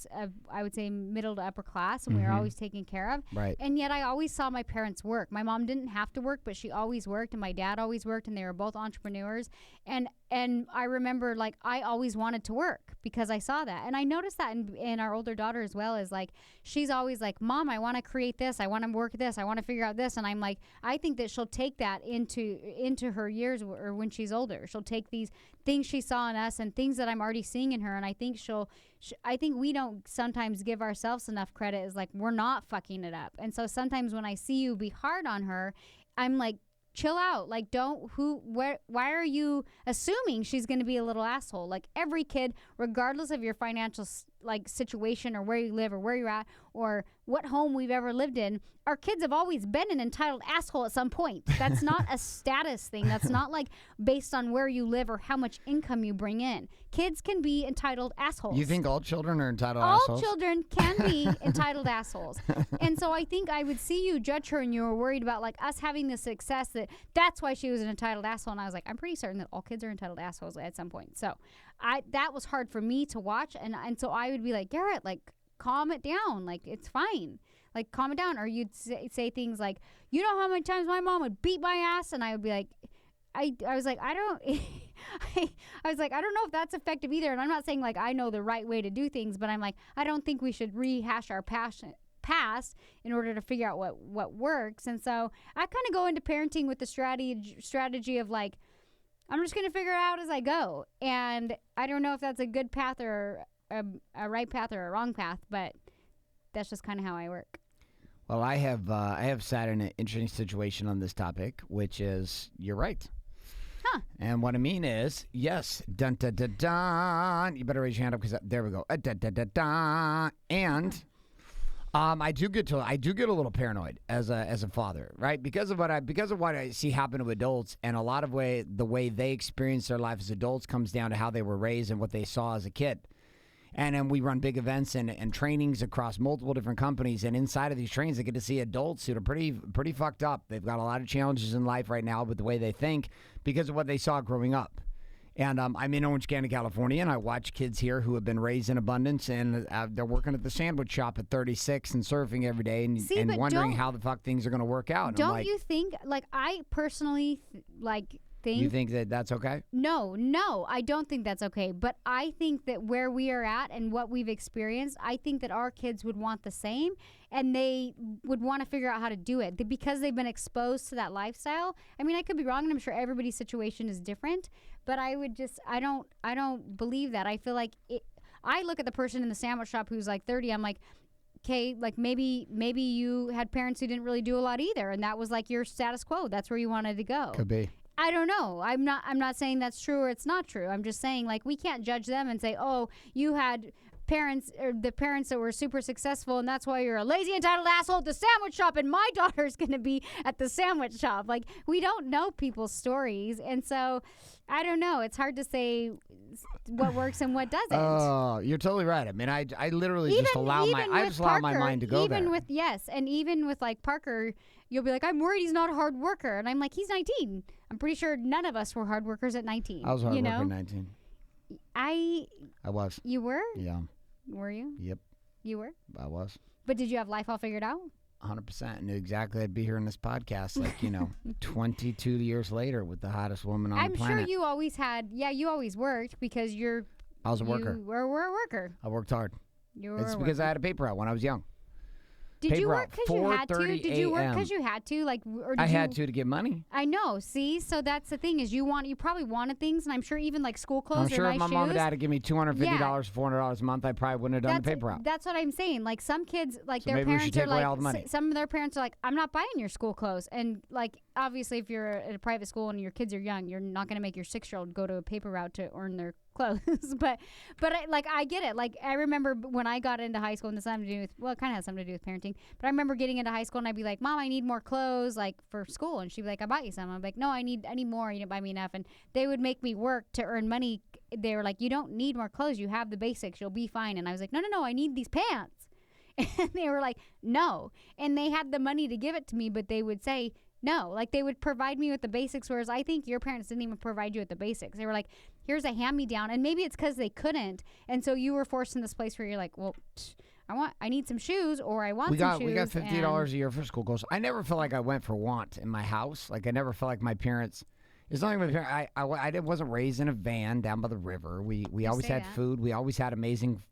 I would say middle to upper class, and we were always taken care of. Right. And yet I always saw my parents work. My mom didn't have to work, but she always worked, and my dad always worked, and they were both entrepreneurs. And I remember like I always wanted to work because I saw that, and I noticed that in our older daughter as well. Is like she's always like, Mom, I want to create this, I want to work this, I want to figure out this, and I'm like, I think that she'll take that into her years or when she's older. She'll take these things she saw in us and things that I'm already seeing in her, and I think I think we don't sometimes give ourselves enough credit as like we're not fucking it up. And so sometimes when I see you be hard on her, I'm like, chill out. Like, why are you assuming she's going to be a little asshole? Like, every kid, regardless of your financial like situation or where you live or where you're at or what home we've ever lived in, our kids have always been an entitled asshole at some point. That's not a status thing. That's not like based on where you live or how much income you bring in. Kids can be entitled assholes. You think all children are entitled assholes? All children can be entitled assholes. And so I think I would see you judge her and you were worried about like us having the success that's why she was an entitled asshole. And I was like, I'm pretty certain that all kids are entitled assholes at some point. So that was hard for me to watch. And so I would be like, Garrett, like, calm it down. Like, it's fine. Like, calm it down. Or you'd say things like, you know how many times my mom would beat my ass? And I would be like, I was like, I don't know if that's effective either. And I'm not saying like I know the right way to do things, but I'm like, I don't think we should rehash our past in order to figure out what works. And so I kind of go into parenting with the strategy of like, I'm just going to figure it out as I go. And I don't know if that's a good path or a right path or a wrong path, but that's just kind of how I work. Well, I have sat in an interesting situation on this topic, which is you're right. Huh. And what I mean is, yes, dun dun dun dun. You better raise your hand up because there we go. Dun dun dun dun. And I do get a little paranoid as a father, right? Because of what I see happen to adults, and a lot of the way they experience their life as adults comes down to how they were raised and what they saw as a kid. And then we run big events and trainings across multiple different companies. And inside of these trainings, I get to see adults who are pretty fucked up. They've got a lot of challenges in life right now with the way they think because of what they saw growing up. And I'm in Orange County, California, and I watch kids here who have been raised in abundance, and they're working at the sandwich shop at 36 and surfing every day and wondering how the fuck things are going to work out. Don't you think, like, I personally, think... You think that that's okay? No, I don't think that's okay. But I think that where we are at and what we've experienced, I think that our kids would want the same, and they would want to figure out how to do it because they've been exposed to that lifestyle. I mean, I could be wrong, and I'm sure everybody's situation is different, but I don't believe that. I feel like I look at the person in the sandwich shop who's like 30. I'm like, okay, like maybe you had parents who didn't really do a lot either, and that was like your status quo. That's where you wanted to go. Could be. I don't know. I'm not saying that's true or it's not true. I'm just saying, like, we can't judge them and say, oh, you had parents or the parents that were super successful and that's why you're a lazy, entitled asshole at the sandwich shop and my daughter's going to be at the sandwich shop. Like, we don't know people's stories. And so I don't know. It's hard to say what works and what doesn't. Oh, you're totally right. I mean, I literally just allow my mind to go there. Even with like Parker, you'll be like, I'm worried he's not a hard worker. And I'm like, he's 19. I'm pretty sure none of us were hard workers at 19. I was a hard worker at 19. I was. You were? Yeah. Were you? Yep. You were? I was. But did you have life all figured out? 100%. Knew exactly I'd be here in this podcast, 22 years later with the hottest woman on the planet. I'm sure you always had, you always worked because I was a worker. You were a worker. I worked hard. It's because I had a paper out when I was young. Did you work because you had to? Did you work because you had to? I had to get money. I know. See, so that's the thing is you probably wanted things, and I'm sure even like school clothes. I'm sure if my mom and dad shoes, had given me $250, $400 a month, I probably wouldn't have done the paper out. That's what I'm saying. Like some kids, like their maybe we should parents take are away all the money. like, some of their parents are like, I'm not buying your school clothes, and like obviously if you're at a private school and your kids are young, you're not going to make your 6-year-old go to a paper route to earn their clothes. but I get it. Like I remember when I got into high school, and this had something to do with, well, it kind of has something to do with parenting, but I remember getting into high school and I'd be like, Mom, I need more clothes like for school, and she'd be like, I bought you some. I'm like, no, I need more. You didn't buy me enough. And they would make me work to earn money. They were like, you don't need more clothes, you have the basics, you'll be fine. And I was like, no, I need these pants. And they were like, no. And they had the money to give it to me, but they would say no. Like they would provide me with the basics, whereas I think your parents didn't even provide you with the basics. They were like, here's a hand-me-down. And maybe it's because they couldn't, and so you were forced in this place where you're like, well, I need some shoes, or I want some shoes. We got $50 a year for school clothes. I never felt like I went for want in my house. Like I never felt like my parents. It's not like my parents. I wasn't raised in a van down by the river. We always had food. We always had amazing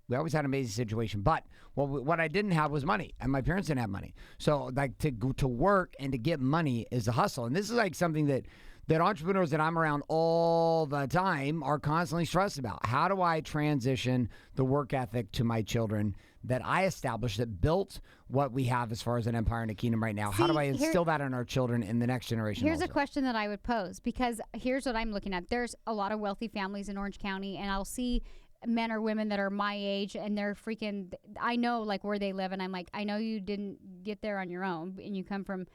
situation. But what I didn't have was money, and my parents didn't have money. So like to go to work and to get money is a hustle, and this is like something that entrepreneurs that I'm around all the time are constantly stressed about. How do I transition the work ethic to my children that I established, that built what we have as far as an empire and a kingdom right now? How do I instill that in our children in the next generation? Here's a question that I would pose, because here's what I'm looking at. There's a lot of wealthy families in Orange County, and I'll see men or women that are my age, and they're freaking, I know like where they live, and I'm like, I know you didn't get there on your own, and you come from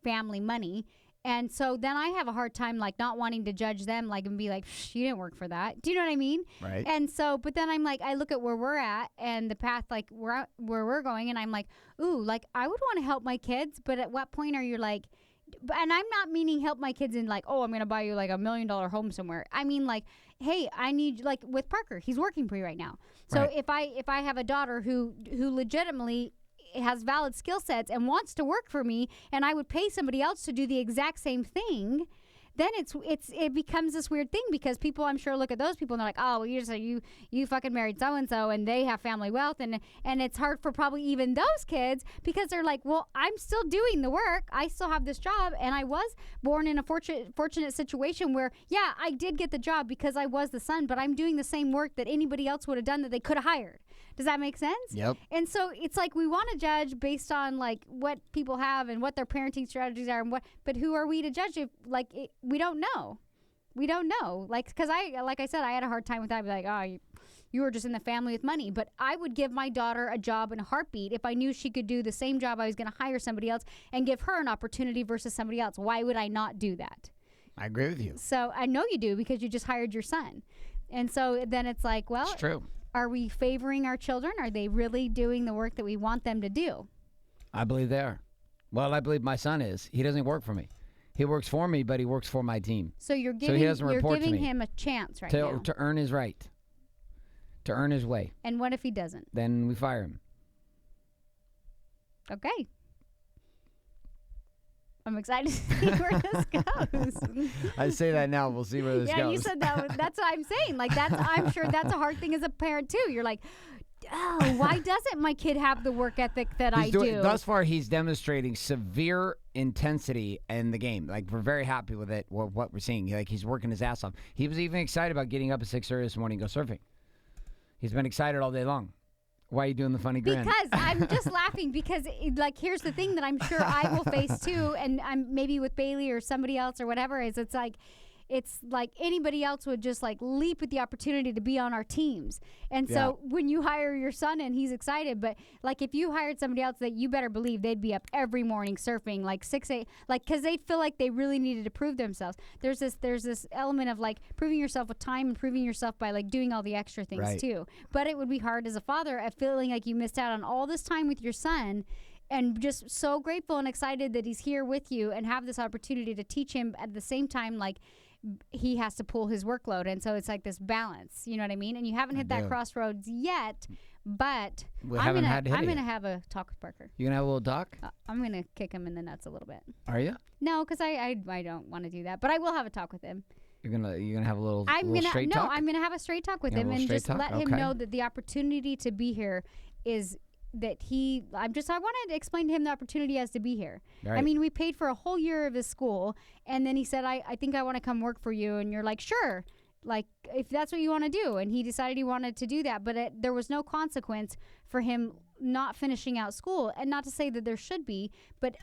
family money. And so then I have a hard time like not wanting to judge them, like, and be like, you didn't work for that. Do you know what I mean? Right. And so, but then I'm like, I look at where we're at and the path like where we're going, and I'm like, ooh, like I would want to help my kids, but at what point are you like, and I'm not meaning help my kids in like, oh, I'm going to buy you like $1 million home somewhere. I mean like, hey, I need, like with Parker, he's working for you right now. So right. if I have a daughter who legitimately has valid skill sets and wants to work for me, and I would pay somebody else to do the exact same thing, then it becomes this weird thing, because people, I'm sure, look at those people and they're like, oh, well, you fucking married so and so and they have family wealth, and it's hard for probably even those kids, because they're like, well, I'm still doing the work, I still have this job, and I was born in a fortunate situation where I did get the job because I was the son, but I'm doing the same work that anybody else would have done that they could have hired. Does that make sense? Yep. And so it's like we want to judge based on like what people have and what their parenting strategies are, but who are we to judge if we don't know? We don't know. Like, because like I said, I had a hard time with that. I'd be like, oh, you were just in the family with money. But I would give my daughter a job in a heartbeat if I knew she could do the same job. I was going to hire somebody else and give her an opportunity versus somebody else. Why would I not do that? I agree with you. So I know you do because you just hired your son. And so then it's like, well, it's true. Are we favoring our children? Are they really doing the work that we want them to do? I believe they are. Well, I believe my son is. He doesn't work for me. He works for me, but he works for my team. So you're giving, him a chance now. To earn his right. To earn his way. And what if he doesn't? Then we fire him. Okay. I'm excited to see where this goes. I say that now. We'll see where this goes. Yeah, you said that. That's what I'm saying. Like, I'm sure that's a hard thing as a parent, too. You're like, oh, why doesn't my kid have the work ethic that I do? Thus far, he's demonstrating severe intensity in the game. Like, we're very happy with it, what we're seeing. Like, he's working his ass off. He was even excited about getting up at 6:30 this morning and go surfing. He's been excited all day long. Why are you doing the funny grin? Because I'm just laughing because, like, here's the thing that I'm sure I will face, too, and I'm maybe with Bailey or somebody else or whatever, is it's like anybody else would just like leap at the opportunity to be on our teams. And so when you hire your son and he's excited, but like if you hired somebody else, that you better believe they'd be up every morning surfing like 6, 8, like, cause they'd feel like they really needed to prove themselves. There's this element of like proving yourself with time and proving yourself by like doing all the extra things too. But it would be hard as a father at feeling like you missed out on all this time with your son, and just so grateful and excited that he's here with you and have this opportunity to teach him at the same time, like he has to pull his workload. And so it's like this balance, you know what I mean? And you haven't hit that crossroads yet, but I'm going to have a talk with Parker. You going to have a little talk? I'm going to kick him in the nuts a little bit. Are you? No, because I don't want to do that, but I will have a talk with him. You're gonna have a little straight talk? talk? No, I'm gonna have a straight talk with him and just let him know that the opportunity to be here is that I wanted to explain to him the opportunity he has to be here. Right. I mean, we paid for a whole year of his school, and then he said, I think I want to come work for you. And you're like, sure, like if that's what you want to do. And he decided he wanted to do that, but there was no consequence for him not finishing out school. And not to say that there should be, but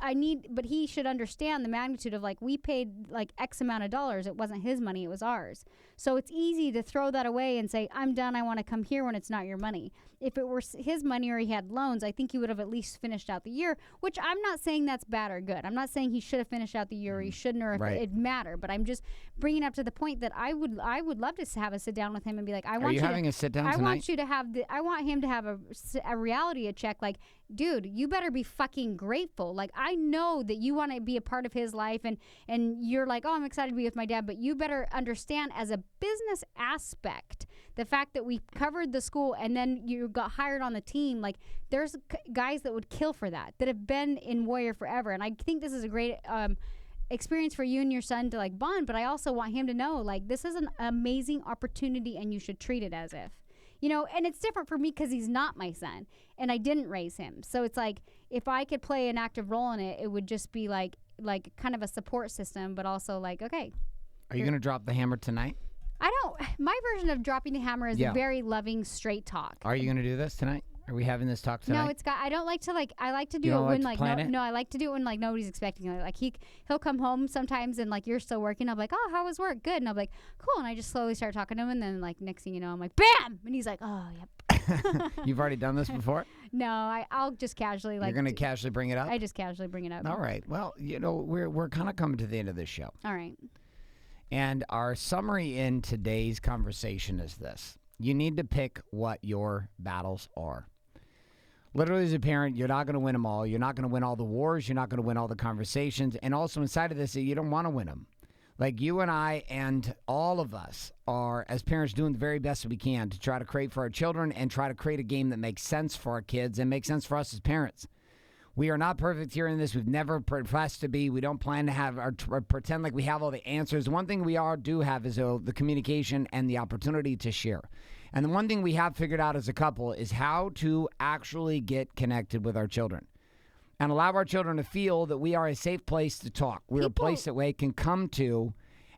he should understand the magnitude of like, we paid like X amount of dollars. It wasn't his money, it was ours. So it's easy to throw that away and say, I'm done, I want to come here, when it's not your money. If it were his money or he had loans, I think he would have at least finished out the year, which I'm not saying that's bad or good. I'm not saying he should have finished out the year or he shouldn't, or if it'd matter. But I'm just bringing up to the point that I would love to have a sit down with him and be like, I want him to have a reality check. Like, dude, you better be fucking grateful. Like, I know that you want to be a part of his life, and you're like, oh, I'm excited to be with my dad, but you better understand as a business aspect the fact that we covered the school and then you got hired on the team. Like, there's guys that would kill for that have been in Warrior forever. And I think this is a great experience for you and your son to like bond, but I also want him to know, like, this is an amazing opportunity and you should treat it as if. You know, and it's different for me because he's not my son and I didn't raise him. So it's like, if I could play an active role in it, it would just be like kind of a support system, but also like, okay. Are you going to drop the hammer tonight? My version of dropping the hammer is a very loving, straight talk. Are you going to do this tonight? Are we having this talk tonight? No, I don't like to I like to do it when like I like to do it when like nobody's expecting it. Like he'll come home sometimes and like you're still working. I'm like, oh, how was work? Good. And I'm like, cool. And I just slowly start talking to him, and then like next thing you know, I'm like, bam, and he's like, oh, yep. You've already done this before? No, I'll just casually You're going to casually bring it up? I just casually bring it up. All right. Well, you know, we're kind of coming to the end of this show. All right. And our summary in today's conversation is this. You need to pick what your battles are. Literally, as a parent, you're not going to win them all. You're not going to win all the wars. You're not going to win all the conversations. And also inside of this, you don't want to win them. Like, you and I and all of us are, as parents, doing the very best that we can to try to create for our children and try to create a game that makes sense for our kids and makes sense for us as parents. We are not perfect here in this. We've never professed to be. We don't plan to have or pretend like we have all the answers. One thing we all do have is the communication and the opportunity to share. And the one thing we have figured out as a couple is how to actually get connected with our children and allow our children to feel that we are a safe place to talk. We're a place that they can come to,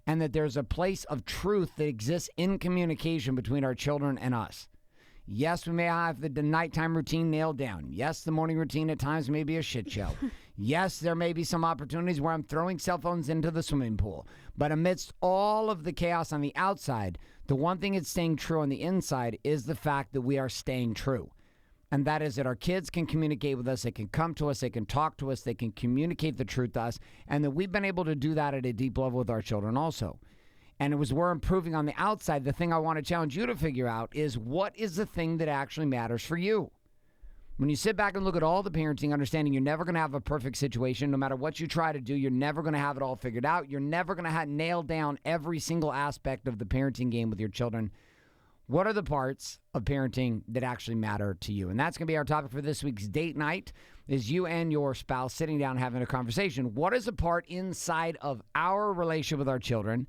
and that there's a place of truth that exists in communication between our children and us. Yes, we may have the nighttime routine nailed down. Yes, the morning routine at times may be a shit show. Yes, there may be some opportunities where I'm throwing cell phones into the swimming pool. But amidst all of the chaos on the outside, the one thing that's staying true on the inside is the fact that we are staying true. And that is that our kids can communicate with us, they can come to us, they can talk to us, they can communicate the truth to us, and that we've been able to do that at a deep level with our children also. And it was we're improving on the outside. The thing I want to challenge you to figure out is what is the thing that actually matters for you? When you sit back and look at all the parenting, understanding you're never going to have a perfect situation. No matter what you try to do, you're never going to have it all figured out. You're never going to nail down every single aspect of the parenting game with your children. What are the parts of parenting that actually matter to you? And that's going to be our topic for this week's date night, is you and your spouse sitting down having a conversation. What is a part inside of our relationship with our children?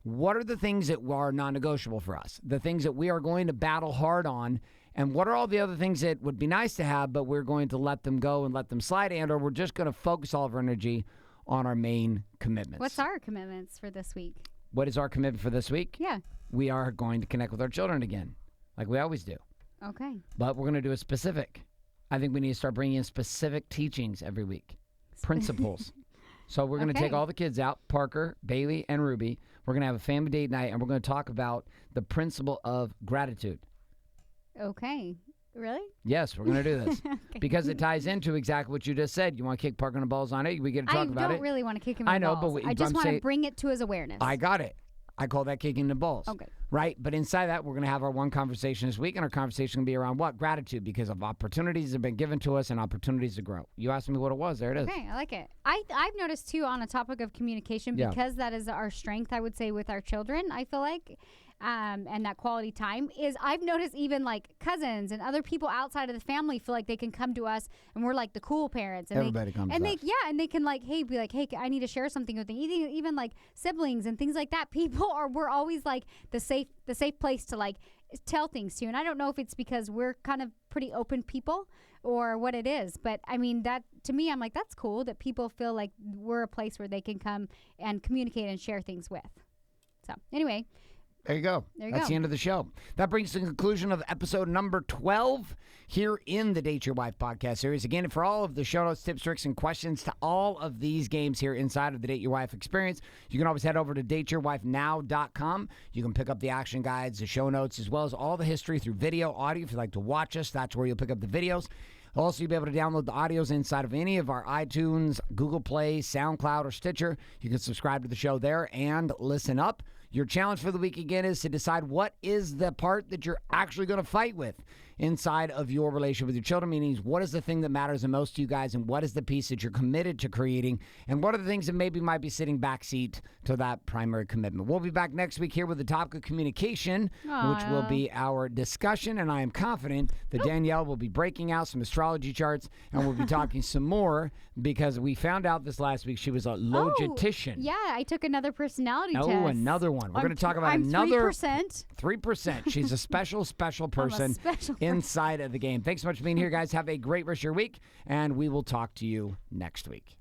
What are the things that are non-negotiable for us? The things that we are going to battle hard on? And what are all the other things that would be nice to have, but we're going to let them go and let them slide, and or we're just going to focus all of our energy on our main commitments? What's our commitments for this week? What is our commitment for this week? Yeah. We are going to connect with our children again, like we always do. Okay. But we're going to do it specific. I think we need to start bringing in specific teachings every week, principles. So we're going to take all the kids out, Parker, Bailey, and Ruby. We're going to have a family date night, and we're going to talk about the principle of gratitude. Okay. Really? Yes, we're going to do this. Okay. Because it ties into exactly what you just said. You want to kick Parker in the balls on it? We get to talk about it. I don't really want to kick him in the I know, balls. but I just want to bring it to his awareness. I got it. I call that kicking the balls. Okay. Right? But inside that, we're going to have our one conversation this week, and our conversation will be around what? Gratitude, because of opportunities that have been given to us and opportunities to grow. You asked me what it was. There it is. Okay, I like it. I've noticed, too, on a topic of communication, because that is our strength, I would say, with our children, I feel like, and that quality time, is I've noticed even, like, cousins and other people outside of the family feel like they can come to us, and we're, like, the cool parents. And everybody comes to us. And they can, like, be like, hey, I need to share something with them. Even like, siblings and things like that. We're always, like, the safe place to, like, tell things to. And I don't know if it's because we're kind of pretty open people or what it is. But, I mean, that to me, I'm like, that's cool that people feel like we're a place where they can come and communicate and share things with. So, anyway. There you go. That's the end of the show. That brings to the conclusion of episode number 12 here in the Date Your Wife podcast series. Again, for all of the show notes, tips, tricks, and questions to all of these games here inside of the Date Your Wife experience, you can always head over to dateyourwifenow.com. You can pick up the action guides, the show notes, as well as all the history through video, audio. If you'd like to watch us, that's where you'll pick up the videos. Also, you'll be able to download the audios inside of any of our iTunes, Google Play, SoundCloud, or Stitcher. You can subscribe to the show there and listen up. Your challenge for the week, again, is to decide what is the part that you're actually going to fight with inside of your relationship with your children, meaning what is the thing that matters the most to you guys, and what is the piece that you're committed to creating, and what are the things that maybe might be sitting backseat to that primary commitment. We'll be back next week here with the topic of communication, which will be our discussion, and I am confident that Danielle will be breaking out some astrology charts, and we'll be talking some more, because we found out this last week she was a logistician. Yeah, I took another personality test. Oh, another one. We're going to talk about another 3%. 3%. She's a special person inside of the game. Thanks so much for being here, guys. Have a great rest of your week, and we will talk to you next week.